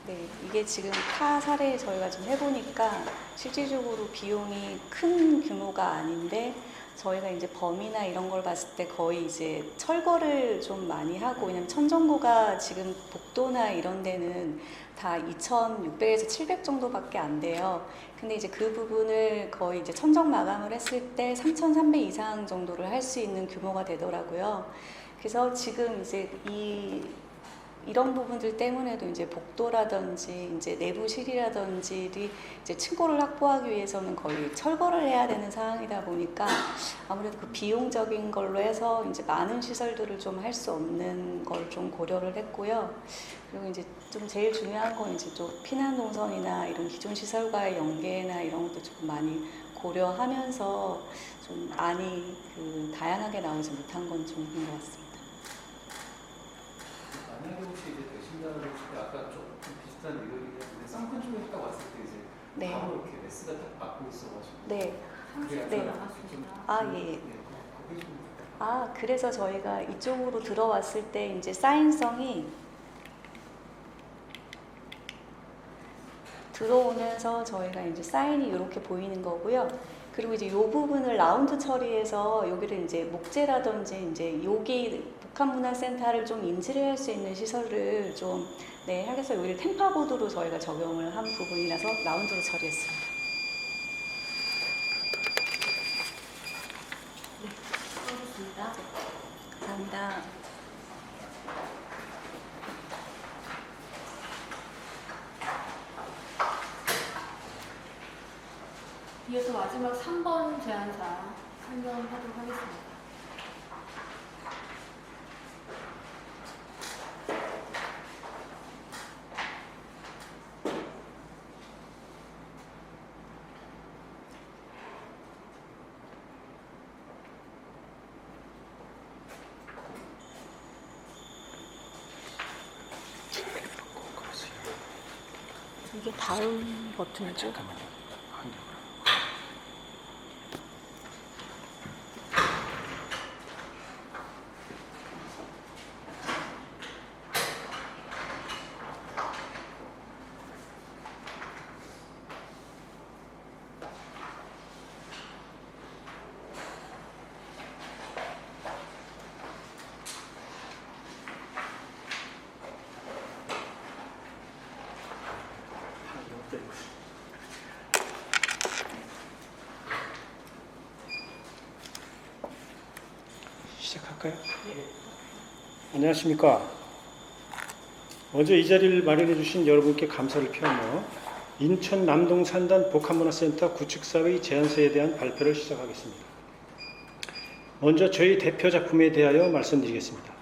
네, 이게 지금 타 사례 저희가 좀 해보니까 실질적으로 비용이 큰 규모가 아닌데 저희가 이제 범위나 이런 걸 봤을 때 거의 이제 철거를 좀 많이 하고 왜냐면 천정고가 지금 복도나 이런 데는 다 2,600에서 700 정도밖에 안 돼요. 근데 이제 그 부분을 거의 이제 천정 마감을 했을 때 3,300 이상 정도를 할 수 있는 규모가 되더라고요. 그래서 지금 이제 이 이런 부분들 때문에도 이제 복도라든지 이제 내부실이라든지 이제 층고를 확보하기 위해서는 거의 철거를 해야 되는 상황이다 보니까 아무래도 그 비용적인 걸로 해서 이제 많은 시설들을 좀 할 수 없는 걸 좀 고려를 했고요. 그리고 이제 좀 제일 중요한 건 이제 좀 피난 동선이나 이런 기존 시설과의 연계나 이런 것도 좀 많이 고려하면서 좀 안이 그 다양하게 나오지 못한 건 좀 있는 것 같습니다. 만약에 혹시 이제 되신다는 게 아까 좀 비슷한 의견이긴 했는데 쌍큰 쪽에 딱 왔을 때 이제 네. 바로 이렇게 메스가 딱 막고 있어가지고 네. 그게 약간 네. 좀 아, 예. 네, 그게 좀 아, 그래서 저희가 이쪽으로 들어왔을 때 이제 사인성이 들어오면서 저희가 이제 사인이 이렇게 보이는 거고요. 그리고 이제 이 부분을 라운드 처리해서 여기를 이제 목재라든지 이제 여기 복합문화센터를 좀 인지를 할 수 있는 시설을 좀 해서 여기를 템파보드로 저희가 적용을 한 부분이라서 라운드로 처리했습니다. 수고하셨습니다. 감사합니다. 이어서 마지막 3번 제안사 설명하도록 하겠습니다. 이게 다음 버튼이죠? 시작할까요? 안녕하십니까. 먼저 이 자리를 마련해 주신 여러분께 감사를 표하며 인천 남동산단 복합문화센터 구축사의 제안서에 대한 발표를 시작하겠습니다. 먼저 저희 대표 작품에 대하여 말씀드리겠습니다.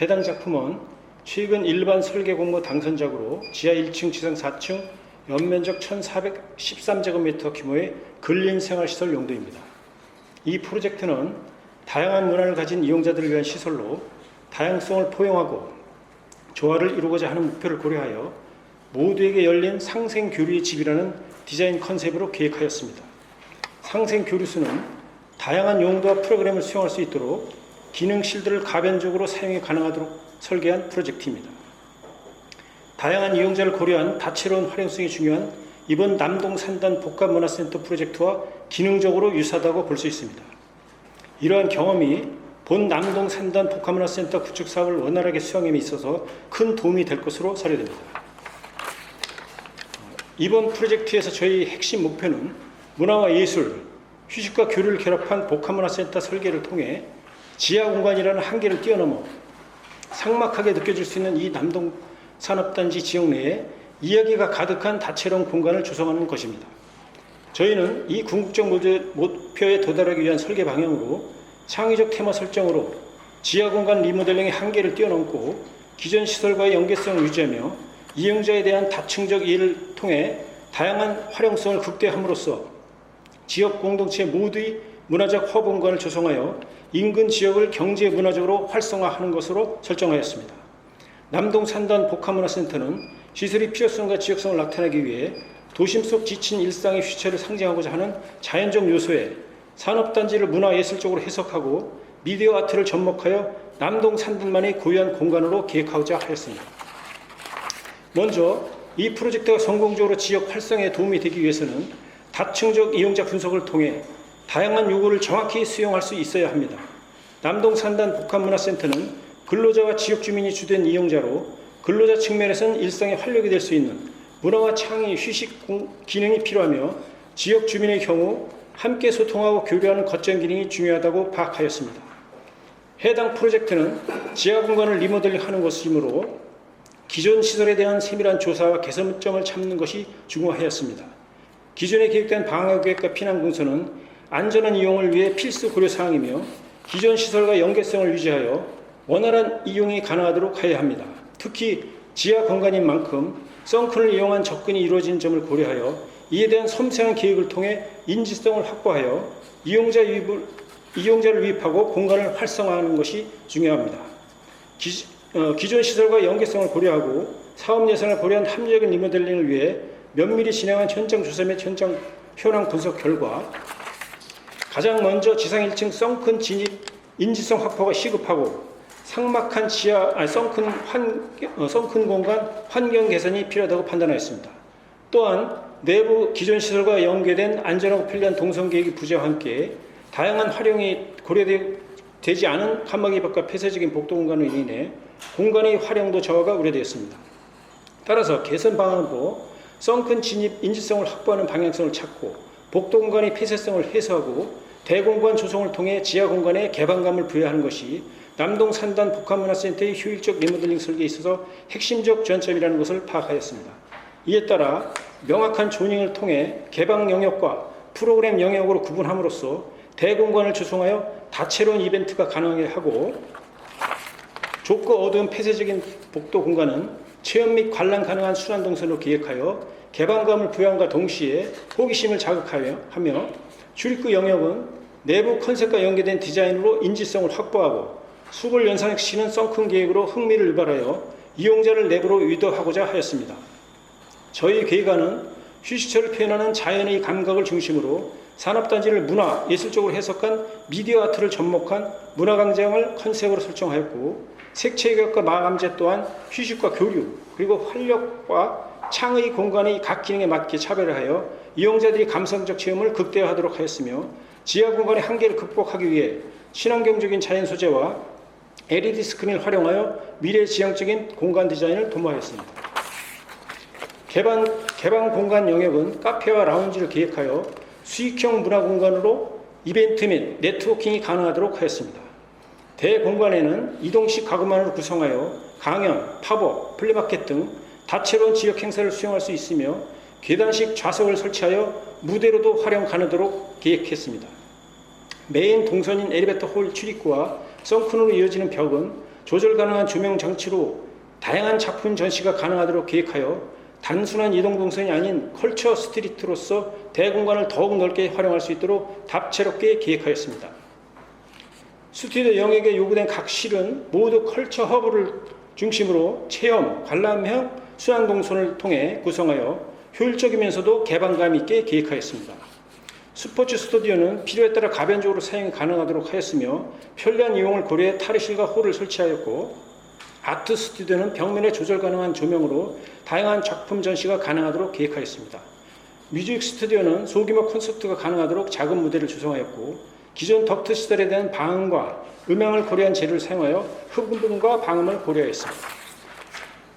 해당 작품은 최근 일반 설계 공모 당선작으로 지하 1층, 지상 4층, 연면적 1413제곱미터 규모의 근린생활시설 용도입니다. 이 프로젝트는 다양한 문화를 가진 이용자들을 위한 시설로 다양성을 포용하고 조화를 이루고자 하는 목표를 고려하여 모두에게 열린 상생교류의 집이라는 디자인 컨셉으로 계획하였습니다. 상생교류수는 다양한 용도와 프로그램을 수용할 수 있도록 기능실들을 가변적으로 사용이 가능하도록 설계한 프로젝트입니다. 다양한 이용자를 고려한 다채로운 활용성이 중요한 이번 남동산단 복합문화센터 프로젝트와 기능적으로 유사하다고 볼 수 있습니다. 이러한 경험이 본 남동산단 복합문화센터 구축 사업을 원활하게 수행함에 있어서 큰 도움이 될 것으로 사료됩니다. 이번 프로젝트에서 저희 핵심 목표는 문화와 예술, 휴식과 교류를 결합한 복합문화센터 설계를 통해 지하 공간이라는 한계를 뛰어넘어 삭막하게 느껴질 수 있는 이 남동산업단지 지역 내에 이야기가 가득한 다채로운 공간을 조성하는 것입니다. 저희는 이 궁극적 목표에 도달하기 위한 설계 방향으로 창의적 테마 설정으로 지하 공간 리모델링의 한계를 뛰어넘고 기존 시설과의 연계성을 유지하며 이용자에 대한 다층적 이해를 통해 다양한 활용성을 극대화함으로써 지역 공동체 모두의 문화적 허브 공간을 조성하여 인근 지역을 경제 문화적으로 활성화하는 것으로 설정하였습니다. 남동산단 복합문화센터는 시설의 필요성과 지역성을 나타내기 위해 도심 속 지친 일상의 휴체를 상징하고자 하는 자연적 요소에 산업단지를 문화예술적으로 해석하고 미디어 아트를 접목하여 남동산단만의 고유한 공간으로 계획하고자 하였습니다. 먼저 이 프로젝트가 성공적으로 지역 활성화에 도움이 되기 위해서는 다층적 이용자 분석을 통해 다양한 요구를 정확히 수용할 수 있어야 합니다. 남동산단 복합문화센터는 근로자와 지역 주민이 주된 이용자로 근로자 측면에서는 일상의 활력이 될 수 있는 문화와 창의, 휴식 기능이 필요하며 지역 주민의 경우 함께 소통하고 교류하는 거점 기능이 중요하다고 파악하였습니다. 해당 프로젝트는 지하 공간을 리모델링하는 것이므로 기존 시설에 대한 세밀한 조사와 개선점을 찾는 것이 중요하였습니다. 기존에 계획된 방화계획과 피난공사는 안전한 이용을 위해 필수 고려사항이며 기존 시설과 연계성을 유지하여 원활한 이용이 가능하도록 하여야 합니다. 특히 지하 공간인 만큼 썬큰을 이용한 접근이 이루어진 점을 고려하여 이에 대한 섬세한 계획을 통해 인지성을 확보하여 이용자를 유입하고 공간을 활성화하는 것이 중요합니다. 기존 시설과 연계성을 고려하고 사업 예산을 고려한 합리적인 리모델링을 위해 면밀히 진행한 현장 조사 및 현장 현황 분석 결과 가장 먼저 지상 1층 썬큰 진입 인지성 확보가 시급하고 삭막한 썬큰 공간 환경 개선이 필요하다고 판단하였습니다. 또한 내부 기존 시설과 연계된 안전하고 편리한 동선 계획의 부재와 함께 다양한 활용이 고려되지 않은 칸막이 밖과 폐쇄적인 복도 공간으로 인해 공간의 활용도 저하가 우려되었습니다. 따라서 개선 방안으로 썬큰 진입 인지성을 확보하는 방향성을 찾고 복도 공간의 폐쇄성을 해소하고 대공간 조성을 통해 지하 공간에 개방감을 부여하는 것이 남동 산단 복합문화센터의 효율적 리모델링 설계에 있어서 핵심적 전점이라는 것을 파악하였습니다. 이에 따라 명확한 조닝을 통해 개방 영역과 프로그램 영역으로 구분함으로써 대공간을 조성하여 다채로운 이벤트가 가능하게 하고 좁고 어두운 폐쇄적인 복도 공간은 체험 및 관람 가능한 순환동선으로 기획하여 개방감을 부여함과 동시에 호기심을 자극하며 출입구 영역은 내부 컨셉과 연계된 디자인으로 인지성을 확보하고 수골 연상시키는 썬큰 계획으로 흥미를 유발하여 이용자를 내부로 유도하고자 하였습니다. 저희 계획안은 휴식처를 표현하는 자연의 감각을 중심으로 산업단지를 문화, 예술적으로 해석한 미디어 아트를 접목한 문화광장을 컨셉으로 설정하였고 색채격과 마감재 또한 휴식과 교류 그리고 활력과 창의 공간의 각 기능에 맞게 차별화하여 이용자들이 감성적 체험을 극대화하도록 하였으며 지하 공간의 한계를 극복하기 위해 친환경적인 자연 소재와 LED 스크린을 활용하여 미래지향적인 공간 디자인을 도모하였습니다. 개방 공간 영역은 카페와 라운지를 계획하여 수익형 문화 공간으로 이벤트 및 네트워킹이 가능하도록 하였습니다. 대공간에는 이동식 가구만으로 구성하여 강연, 팝업, 플리마켓 등 다채로운 지역 행사를 수행할 수 있으며 계단식 좌석을 설치하여 무대로도 활용 가능하도록 계획했습니다. 메인 동선인 엘리베이터 홀 출입구와 썬큰으로 이어지는 벽은 조절 가능한 조명 장치로 다양한 작품 전시가 가능하도록 계획하여 단순한 이동 동선이 아닌 컬처 스트리트로서 대공간을 더욱 넓게 활용할 수 있도록 다채롭게 계획하였습니다. 스튜디오 영역에 요구된 각 실은 모두 컬처 허브를 중심으로 체험, 관람형 순환 동선을 통해 구성하여 효율적이면서도 개방감 있게 계획하였습니다. 스포츠 스튜디오는 필요에 따라 가변적으로 사용이 가능하도록 하였으며 편리한 이용을 고려해 탈의실과 홀을 설치하였고 아트 스튜디오는 벽면에 조절 가능한 조명으로 다양한 작품 전시가 가능하도록 계획하였습니다. 뮤직 스튜디오는 소규모 콘서트가 가능하도록 작은 무대를 조성하였고 기존 덕트 시설에 대한 방음과 음향을 고려한 재료를 사용하여 흡음과 방음을 고려하였습니다.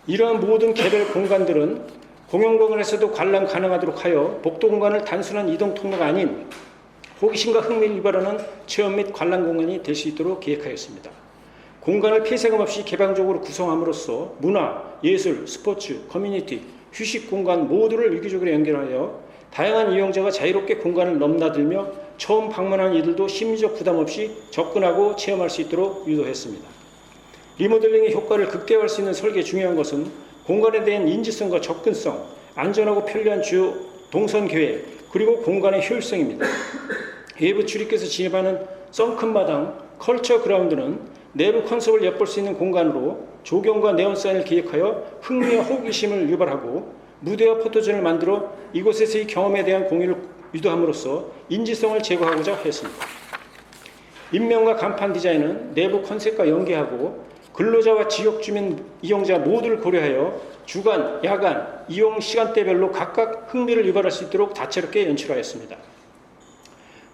이러한 모든 개별 공간들은 공용공간에서도 관람 가능하도록 하여 복도 공간을 단순한 이동 통로가 아닌 호기심과 흥미를 유발하는 체험 및 관람 공간이 될 수 있도록 계획하였습니다. 공간을 폐쇄감 없이 개방적으로 구성함으로써 문화, 예술, 스포츠, 커뮤니티, 휴식 공간 모두를 유기적으로 연결하여 다양한 이용자가 자유롭게 공간을 넘나들며 처음 방문하는 이들도 심리적 부담 없이 접근하고 체험할 수 있도록 유도했습니다. 리모델링의 효과를 극대화할 수 있는 설계의 중요한 것은 공간에 대한 인지성과 접근성, 안전하고 편리한 주요 동선 계획, 그리고 공간의 효율성입니다. 외부 출입구에서 진입하는 썬큰 마당, 컬처 그라운드는 내부 컨셉을 엿볼 수 있는 공간으로 조경과 네온사인을 기획하여 흥미와 호기심을 유발하고 무대와 포토존을 만들어 이곳에서의 경험에 대한 공유를 유도함으로써 인지성을 제고하고자 하였습니다. 인명과 간판 디자인은 내부 컨셉과 연계하고 근로자와 지역 주민 이용자 모두를 고려하여 주간, 야간, 이용 시간대별로 각각 흥미를 유발할 수 있도록 다채롭게 연출하였습니다.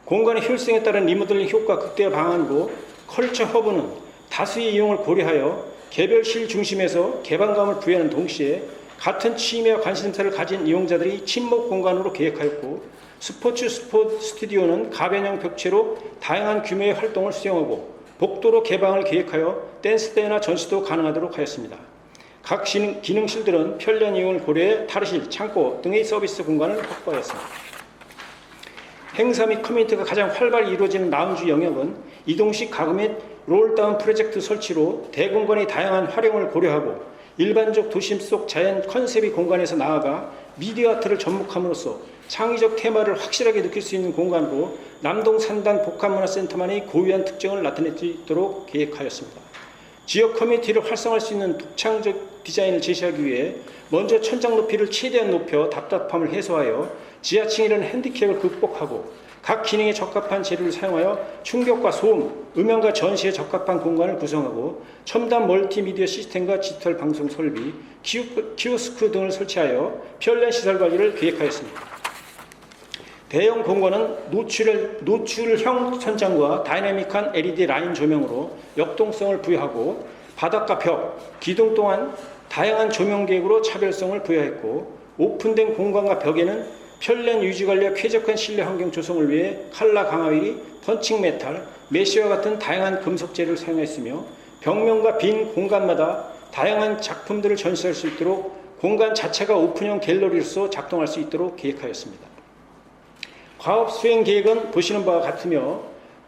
공간의 효율성에 따른 리모델링 효과 극대화 방안으로 컬처 허브는 다수의 이용을 고려하여 개별실 중심에서 개방감을 부여하는 동시에 같은 취미와 관심사를 가진 이용자들이 친목 공간으로 계획하였고 스포츠 스튜디오는 가변형 벽체로 다양한 규모의 활동을 수행하고 복도로 개방을 계획하여 댄스대회나 전시도 가능하도록 하였습니다. 각 기능실들은 편리한 이용을 고려해 탈의실, 창고 등의 서비스 공간을 확보하였습니다. 행사 및 커뮤니티가 가장 활발히 이루어지는 라운지 영역은 이동식 가구 및 롤다운 프로젝트 설치로 대공간의 다양한 활용을 고려하고 일반적 도심 속 자연 컨셉의 공간에서 나아가 미디어 아트를 접목함으로써 창의적 테마를 확실하게 느낄 수 있는 공간으로 남동 산단 복합문화센터만의 고유한 특징을 나타낼 수 있도록 계획하였습니다. 지역 커뮤니티를 활성화할 수 있는 독창적 디자인을 제시하기 위해 먼저 천장 높이를 최대한 높여 답답함을 해소하여 지하층이라는 핸디캡을 극복하고 각 기능에 적합한 재료를 사용하여 충격과 소음, 음향과 전시에 적합한 공간을 구성하고 첨단 멀티미디어 시스템과 디지털 방송 설비, 키오스크 등을 설치하여 편리한 시설 관리를 계획하였습니다. 대형 공간은 노출형 천장과 다이나믹한 LED 라인 조명으로 역동성을 부여하고 바닥과 벽, 기둥 또한 다양한 조명 계획으로 차별성을 부여했고 오픈된 공간과 벽에는 편리한 유지관리와 쾌적한 실내 환경 조성을 위해 칼라 강화유리, 펀칭 메탈, 메쉬와 같은 다양한 금속 재료를 사용했으며 벽면과 빈 공간마다 다양한 작품들을 전시할 수 있도록 공간 자체가 오픈형 갤러리로서 작동할 수 있도록 계획하였습니다. 과업 수행 계획은 보시는 바와 같으며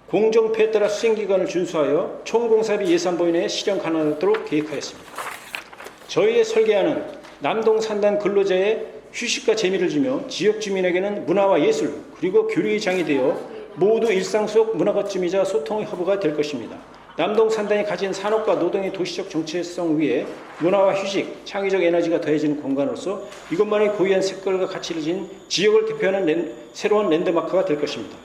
공정표에 따라 수행기간을 준수하여 총공사비 예산보 이내에 실현 가능하도록 계획하였습니다. 저희의 설계안은 남동 산단 근로자의 휴식과 재미를 주며 지역 주민에게는 문화와 예술 그리고 교류의 장이 되어 모두 일상 속 문화 거점이자 소통의 허브가 될 것입니다. 남동 산단이 가진 산업과 노동의 도시적 정체성 위에 문화와 휴식, 창의적 에너지가 더해지는 공간으로서 이것만의 고유한 색깔과 가치를 지닌 지역을 대표하는 새로운 랜드마크가 될 것입니다.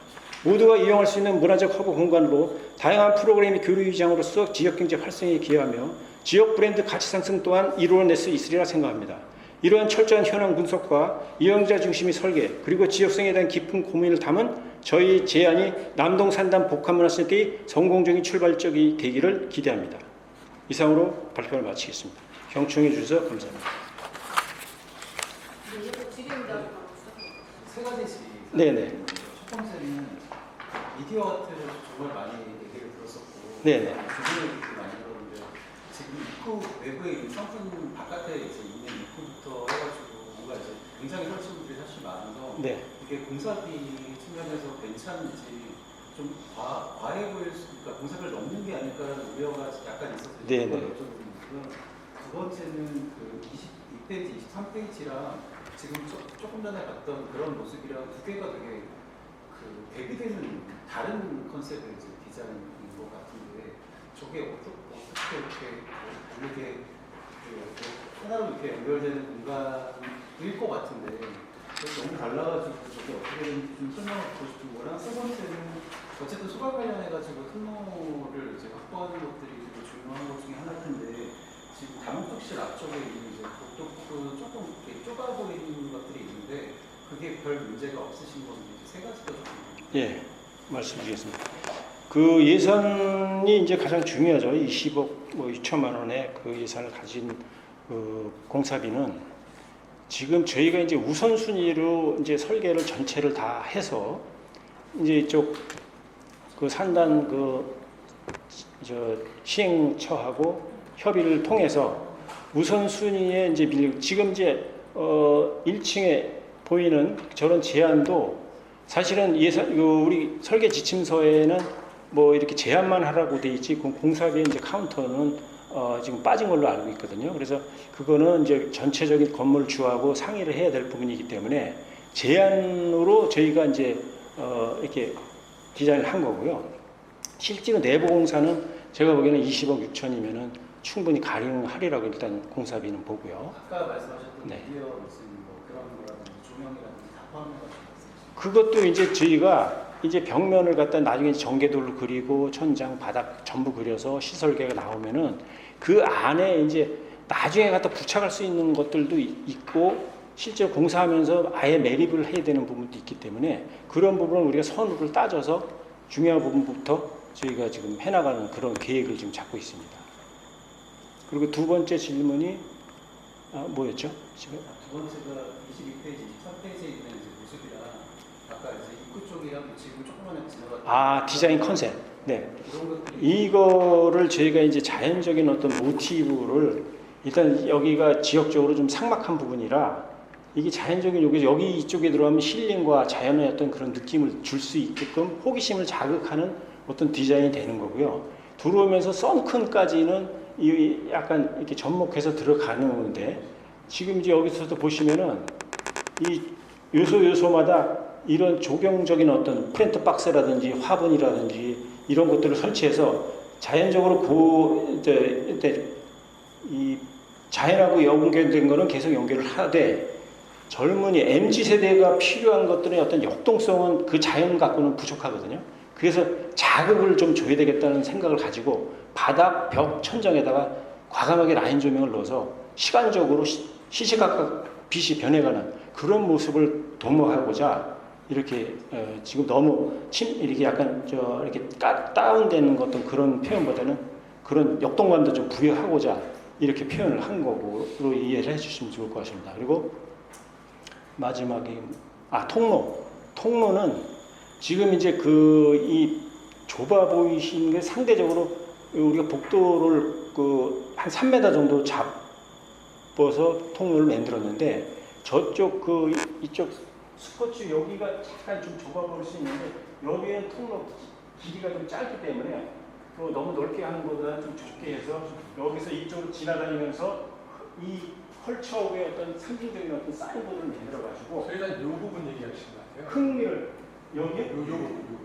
모두가 이용할 수 있는 문화적 허브 공간으로 다양한 프로그램의 교류 위장으로서 지역경제 활성에 기여하며 지역 브랜드 가치 상승 또한 이루어낼 수 있으리라 생각합니다. 이러한 철저한 현황 분석과 이용자 중심의 설계 그리고 지역성에 대한 깊은 고민을 담은 저희 제안이 남동 산단 복합문화센터의 성공적인 출발점이 되기를 기대합니다. 이상으로 발표를 마치겠습니다. 경청해 주셔서 감사합니다. 세 가지씩. 네네. 첫 번째는 미디어 아트를 정말 많이 얘기를 들었었고, 네네. 주변에 얘기를 많이 들었는데 지금 입구 외부에 상품 바깥에 이제 있는 입구부터 해가지고 뭔가 이제 굉장히 설치물들이 사실 많아서 네. 이게 공사비 측면에서 괜찮은지 좀 과해 보일 수, 그러니까 공사비를 넘는 게 아닐까라는 우려가 약간 있어서 네네. 그걸 여쭤보는 두 번째는 그 22페이지, 23페이지랑 지금 조금 전에 봤던 그런 모습이랑 두 개가 되게 그 대비되는 다른 컨셉의 이제 디자인인 것 같은데 저게 어떻게 이렇게 다르게 하나로 이렇게 연결되는 공간일 것 같은데 너무 달라가지고 저게 어떻게 되는지 좀 설명을 듣고 싶은 거랑 세 번째는 어쨌든 소발 관련해가지고 통로를 이제 확보하는 것들이 되게 중요한 것 중에 하나일 텐데 지금 다목적실 앞쪽에 있는 이제 복도크 조금 이렇게 좁아 보이는 것들이 있는데 그게 별 문제가 없으신 건지 세 가지가 좀. 예, 말씀드리겠습니다. 그 예산이 이제 가장 중요하죠. 20억 2천만 원의 그 예산을 가진 그 공사비는 지금 저희가 이제 우선순위로 이제 설계를 전체를 다 해서 이제 이쪽 그 산단 시행처하고 협의를 통해서 우선순위에 이제 지금 이제 1층에 보이는 저런 제안도 사실은 우리 설계 지침서에는 뭐 이렇게 제안만 하라고 돼 있지 공사비에 이제 카운터는 지금 빠진 걸로 알고 있거든요. 그래서 그거는 이제 전체적인 건물 주하고 상의를 해야 될 부분이기 때문에 제안으로 저희가 이제 이렇게 디자인을 한 거고요. 실제로 내부 공사는 제가 보기에는 20억 6천이면은 충분히 가능하리라고 일단 공사비는 보고요. 아까 말씀하셨던 네. 미디어 무슨 뭐 그런 거라든지 조명이라든지 다 포함해가지고. 그것도 이제 저희가 이제 벽면을 갖다 나중에 전개도를 그리고 천장, 바닥 전부 그려서 시설계가 나오면은 그 안에 이제 나중에 갖다 부착할 수 있는 것들도 있고 실제 공사하면서 아예 매립을 해야 되는 부분도 있기 때문에 그런 부분을 우리가 선후를 따져서 중요한 부분부터 저희가 지금 해나가는 그런 계획을 지금 잡고 있습니다. 그리고 두 번째 질문이 뭐였죠? 지금? 두 번째가 22페이지, 23페이지에 있는 이제 모습이랑 아까 이제 입구 쪽이랑 지금 조금만 지나갔던 디자인 컨셉. 네. 이런 것들이 이거를 저희가 이제 자연적인 어떤 모티브를 일단 여기가 지역적으로 좀 삭막한 부분이라 이게 자연적인 여기 이쪽에 들어가면 힐링과 자연의 어떤 그런 느낌을 줄 수 있게끔 호기심을 자극하는 어떤 디자인이 되는 거고요. 들어오면서 썬큰까지는 이 약간 이렇게 접목해서 들어가는데 지금 이제 여기서도 보시면은 이 요소마다 이런 조경적인 어떤 프린트 박스라든지 화분이라든지 이런 것들을 설치해서 자연적으로 이 자연하고 연결된 거는 계속 연결을 하되 젊은이 MZ 세대가 필요한 것들의 어떤 역동성은 그 자연 갖고는 부족하거든요. 그래서 자극을 좀 줘야 되겠다는 생각을 가지고 바닥, 벽, 천장에다가 과감하게 라인 조명을 넣어서 시간적으로 시시각각 빛이 변해가는 그런 모습을 도모하고자 이렇게 지금 너무 이렇게 약간 이렇게 다운되는 어떤 그런 표현보다는 그런 역동감도 좀 부여하고자 이렇게 표현을 한 거고 이해를 해주시면 좋을 것 같습니다. 그리고 마지막에 통로는 지금 이제 이 좁아 보이시는 게 상대적으로 우리가 복도를 한 3m 정도 잡아서 통로를 만들었는데 저쪽 이쪽 스포츠 여기가 약간 좀 좁아 보일 수 있는데 여기는 통로 길이가 좀 짧기 때문에 너무 넓게 하는 것보다 좀 좁게 해서 여기서 이쪽으로 지나다니면서 이 컬처의 어떤 상징적인 어떤 사인보드를 만들어가지고 일단 이 부분 얘기하시는 것 같아요. 흥미를 여기에 요 부분.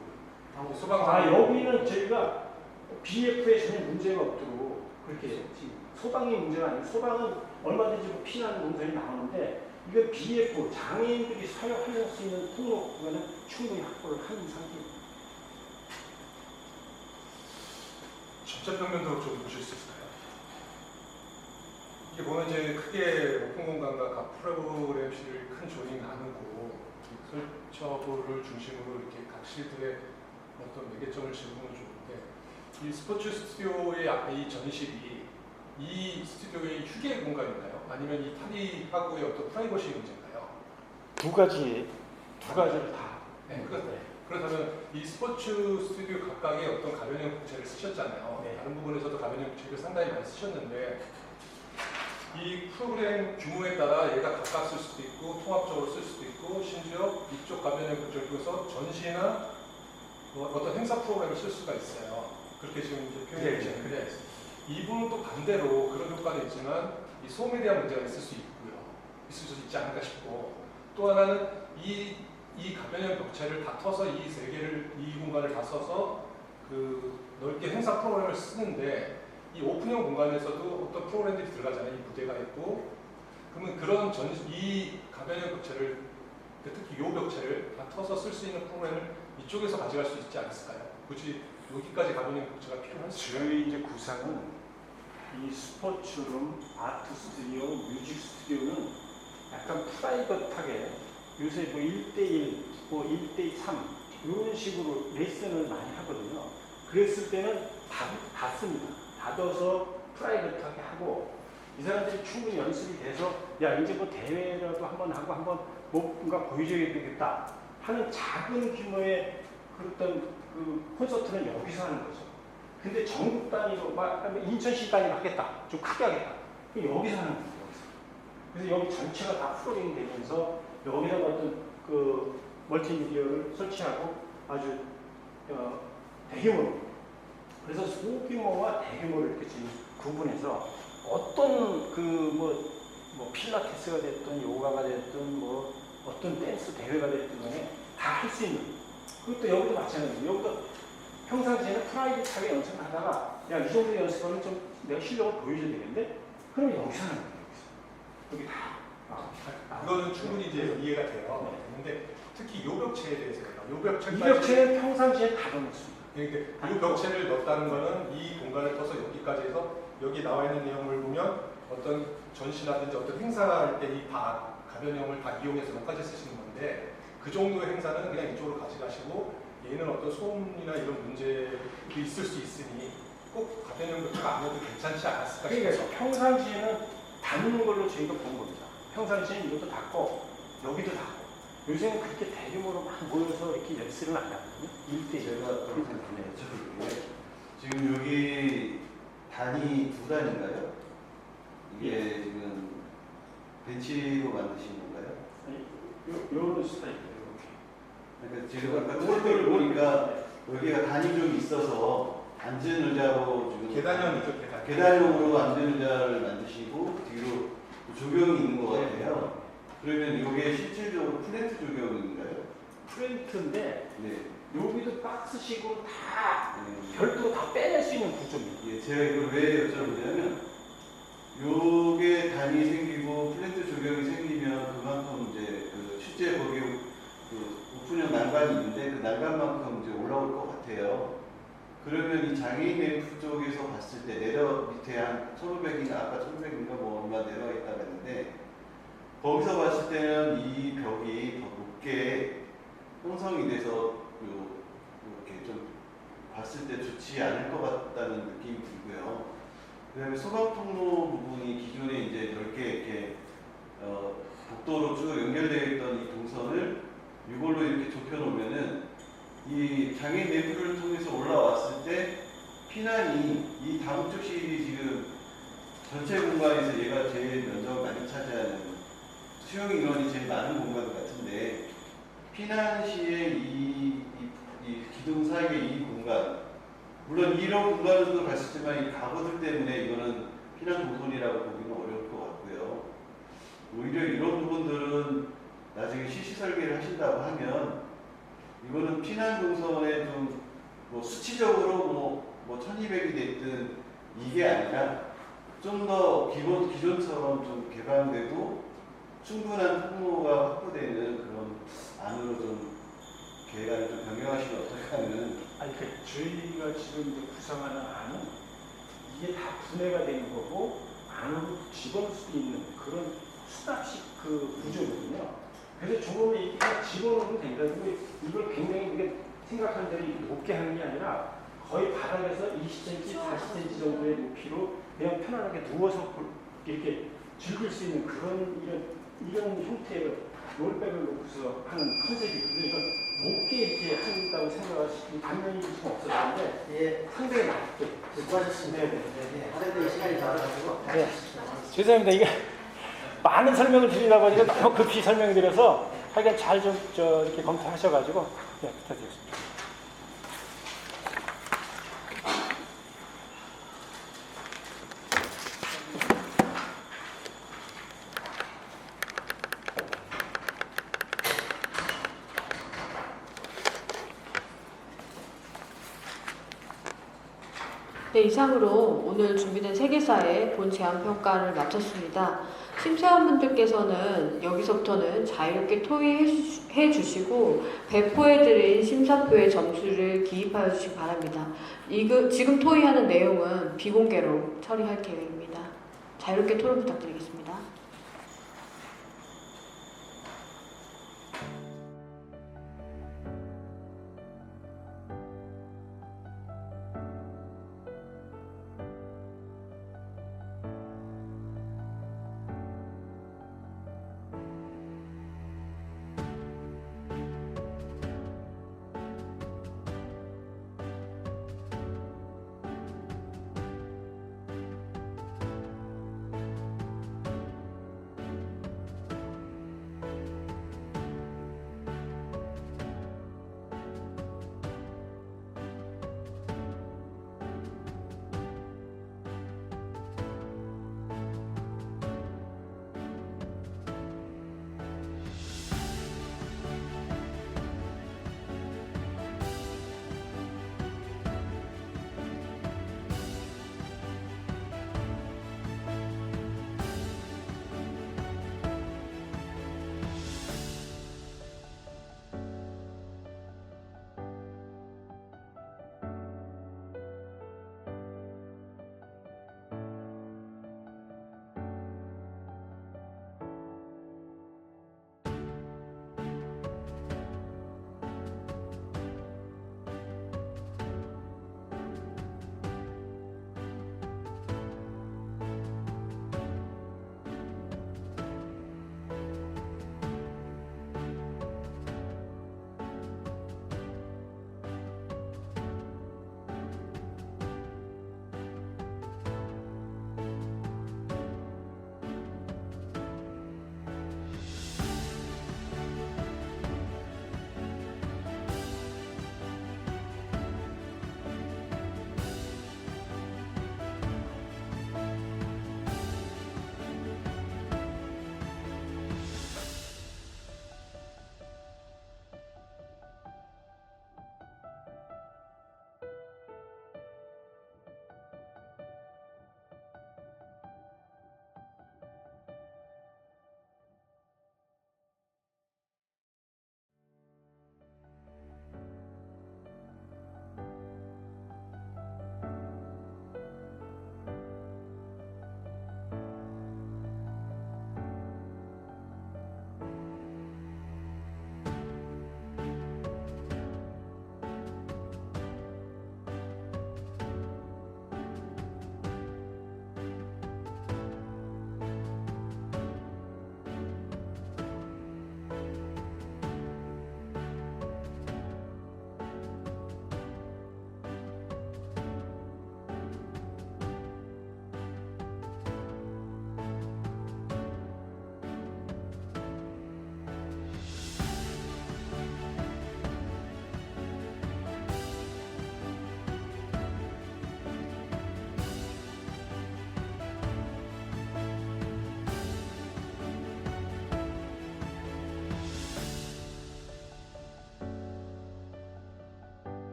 여기는 저희가 BF에 전혀 문제가 없도록 그렇게 지금 소방이 문제가 아니고 소방은 얼마든지 피난 동선이 나오는데 이거 BF 장애인들이 사용할 수 있는 통로 구간은 충분히 확보를 한 상태입니다. 접촉평면도 좀 보실 수 있을까요? 이게 보면 이제 크게 오픈 공간과 각 프로그램실을 큰 조직 나누고 설처부를 중심으로 이렇게 각 실들의 어떤 매개점을 제공을 줬는데 이 스포츠 스튜디오의 앞에 이 전실이 이 스튜디오의 휴게 공간인가요? 아니면 이 탈의하고의 어떤 프라이버시 문제인가요? 두 가지를 다. 네, 그렇다면 이 스포츠 스튜디오 각각의 어떤 가변형 국채를 쓰셨잖아요. 네. 다른 부분에서도 가변형 국채를 상당히 많이 쓰셨는데 이 프로그램 규모에 따라 얘가 각각 쓸 수도 있고 통합적으로 쓸 수도 있고 심지어 이쪽 가변형 국채를 통해서 전시나 어떤 행사 프로그램을 쓸 수가 있어요. 그렇게 지금 이제 표현해 주셨는데 이 부분은 또 반대로 그런 효과는 있지만 이 소음에 대한 문제가 있을 수 있고요. 있을 수 있지 않을까 싶고 또 하나는 이 가변형 벽체를 다 터서 이 공간을 다 써서 넓게 행사 프로그램을 쓰는데 이 오픈형 공간에서도 어떤 프로그램들이 들어가잖아요. 이 무대가 있고 그러면 이 가변형 벽체를 특히 이 벽체를 다 터서 쓸 수 있는 프로그램을 이쪽에서 가져갈 수 있지 않았을까요? 굳이 여기까지 가변형 벽체가 필요한 저희 이제 구상은 이 스포츠룸, 아트 스튜디오, 뮤직 스튜디오는 약간 프라이빗하게 요새 1대1, 1대3 이런 식으로 레슨을 많이 하거든요. 그랬을 때는 닫습니다. 닫아서 프라이빗하게 하고 이 사람들이 충분히 연습이 돼서 이제 대회라도 한번 하고 한번 뭔가 보여줘야 되겠다 하는 작은 규모의 그랬던 콘서트는 여기서 하는 거죠. 근데 전국 단위로 인천시 단위로 하겠다. 좀 크게 하겠다. 그럼 여기서 하는 거예요. 그래서 여기 전체가 다 플로링 되면서 여기다가 어떤 멀티미디어를 설치하고 아주 대규모로 그래서 소규모와 대규모를 이렇게 지금 구분해서 어떤 필라테스가 됐든 요가가 됐든 어떤 댄스 대회가 됐든 간에 다 할 수 있는 그것도 여기도 마찬가지예요. 여기도 평상시에는 프라이빗하게 연습하다가 이 정도 연습하면 좀 내가 실력을 보여줘야 되는데 그럼 여기서 하는 거예요. 여기 다. 그거는 충분히 이제 이해가 돼요. 근데 특히 요 벽체에 대해서 요 벽체까지 이 벽체는 평상시에 다 넣습니다. 이 벽체를 넣었다는 거는 이 공간을 터서 여기까지 해서 여기 나와 있는 내용을 보면 어떤 전시라든지 어떤 행사할 때 이 가변형을 다 이용해서 여기까지 쓰시는 건데 그 정도의 행사는 그냥 이쪽으로 가져가시고 얘는 어떤 소음이나 이런 문제도 있을 수 있으니 꼭 가변형 벽체가 안 해도 괜찮지 않았을까 싶어서 평상시에는 닫는 걸로 저희가 본 겁니다. 평상시에는 이것도 닫고 여기도 닫고 요새는 그렇게 대규모로 막 모여서 이렇게 연습을 안 하거든요. 1대1 지금 여기 단위 2단인가요? 이게 지금 벤치로 만드신 건가요? 요런 스타일이에요. 그러니까 지금 아까 트랙을 보니까 여기가 단이 좀 있어서 앉은 의자로 지금 계단형이죠, 계단. 계단형으로 앉은 의자를 만드시고 뒤로 조경이 있는 것 같아요. 그러면 이게 실질적으로 플랜트 조경인가요? 프린트인데 네. 여기도 박스식으로 다 네. 별도로 다 빼낼 수 있는 구조입니다. 예, 제가 이걸 왜 여쭤보냐면 요게 단이 생기고 플랜트 조경이 생기면 그만큼 이제 그 실제 거기에 그 오픈형 난간이 있는데 그 난간만큼 이제 올라올 것 같아요. 그러면 이 장애인 램프 쪽에서 봤을 때 내려 밑에 한 1500인가 아까 1500인가 뭐 얼마 내려와 있다고 했는데 거기서 봤을 때는 이 벽이 더 높게 형성이 돼서 이렇게 좀 봤을 때 좋지 않을 것 같다는 느낌이 들고요. 그다음에 소방 통로 부분이 기존에 이제 넓게 이렇게 복도로 쭉 연결되어 있던 이 동선을 이걸로 이렇게 좁혀 놓으면은 이 장애인 램프를 통해서 올라왔을 때 피난이 이 다목적실이 지금 전체 공간에서 얘가 제일 면적을 많이 차지하는 수용 인원이 제일 많은 공간 같은데 피난 시에 이 기둥 사이의 이 공간 물론 이런 공간으로도 갔었지만 이 가구들 때문에 이거는 피난 동선이라고 보기는 어려울 것 같고요. 오히려 이런 부분들은 나중에 시시 설계를 하신다고 하면 이거는 피난 동선에 좀 뭐 수치적으로 뭐 1200이 됐든 이게 아니라 좀 더 기존처럼 좀 개방되고 충분한 통로가 확보되는 그런 안으로 좀 계획안을 좀 변경하시면 어떨까 하는. 아니, 저희가 지금 이제 구상하는 안은 이게 다 분해가 되는 거고 안으로 집어넣을 수도 있는 그런 수납식 그 구조거든요. 그래서 저거는 이게 집어넣으면 된다. 이걸 굉장히 우리가 생각하는 대로 높게 하는 게 아니라 거의 바닥에서 20cm, 40cm 정도의 높이로 그냥 편안하게 누워서 이렇게 즐길 수 있는 그런 이런 형태의 롤백을 놓고서 하는 컨셉이거든요. 이건 높게 이렇게 한다고 생각하시면 반면이 좀 없었는데 예, 상당히 낮게. 수고하셨습니다. 네. 네, 하는데 시간이 나가지고. 네. 죄송합니다. 이게 많은 설명을 드리려고 하니까 너무 급히 설명을 드려서 하여간 잘 좀 이렇게 검토하셔가지고 네, 부탁드리겠습니다. 네, 이상으로 오늘 준비된 세계사의 본 제안평가를 마쳤습니다. 심사원분들께서는 여기서부터는 자유롭게 토의해 주시고 배포해드린 심사표의 점수를 기입하여 주시기 바랍니다. 지금 토의하는 내용은 비공개로 처리할 계획입니다. 자유롭게 토론 부탁드리겠습니다.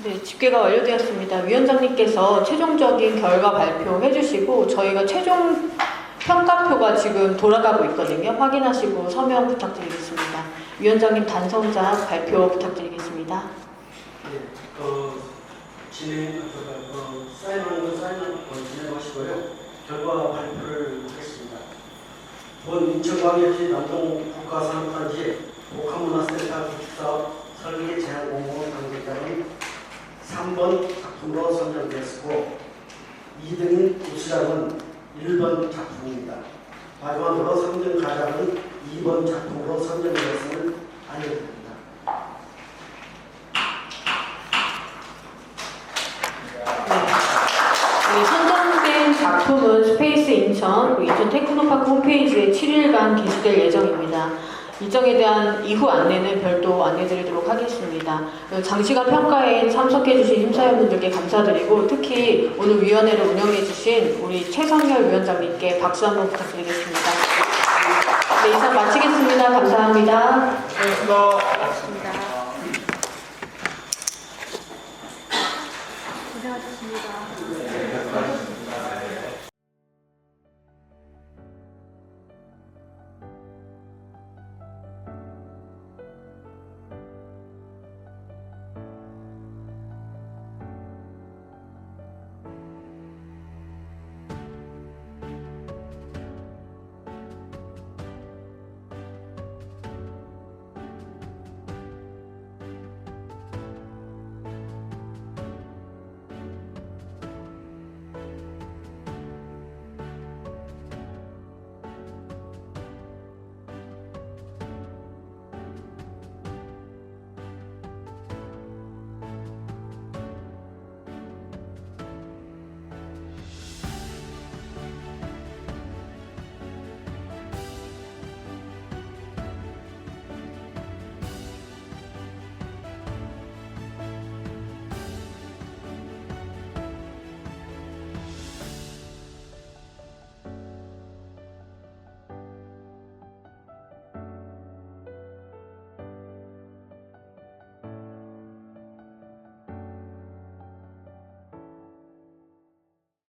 네, 집계가 완료되었습니다. 위원장님께서 최종적인 결과 발표해 주시고 저희가 최종 평가표가 지금 돌아가고 있거든요. 확인하시고 서명 부탁드리겠습니다. 위원장님 단성자 발표 부탁드리겠습니다. 네, 사인하는 진행하시고요. 결과 발표를 하겠습니다. 본 인천광역시 남동 국가산업단지 복합문화센터 구축사업 설계 제한 공모원 당첨자는 3번 작품으로 선정되었고 2등인 우수작은 1번 작품입니다. 마지막으로 선정가장은 2번 작품으로 선정되었음을 알려드립니다. 네, 선정된 작품은 스페이스 인천, 인천 테크노파크 홈페이지에 7일간 게시될 예정입니다. 일정에 대한 이후 안내는 별도 안내드리도록 하겠습니다. 장시간 평가에 참석해주신 심사위원분들께 감사드리고 특히 오늘 위원회를 운영해주신 우리 최성열 위원장님께 박수 한번 부탁드리겠습니다. 네, 이상 마치겠습니다. 감사합니다. 고맙습니다.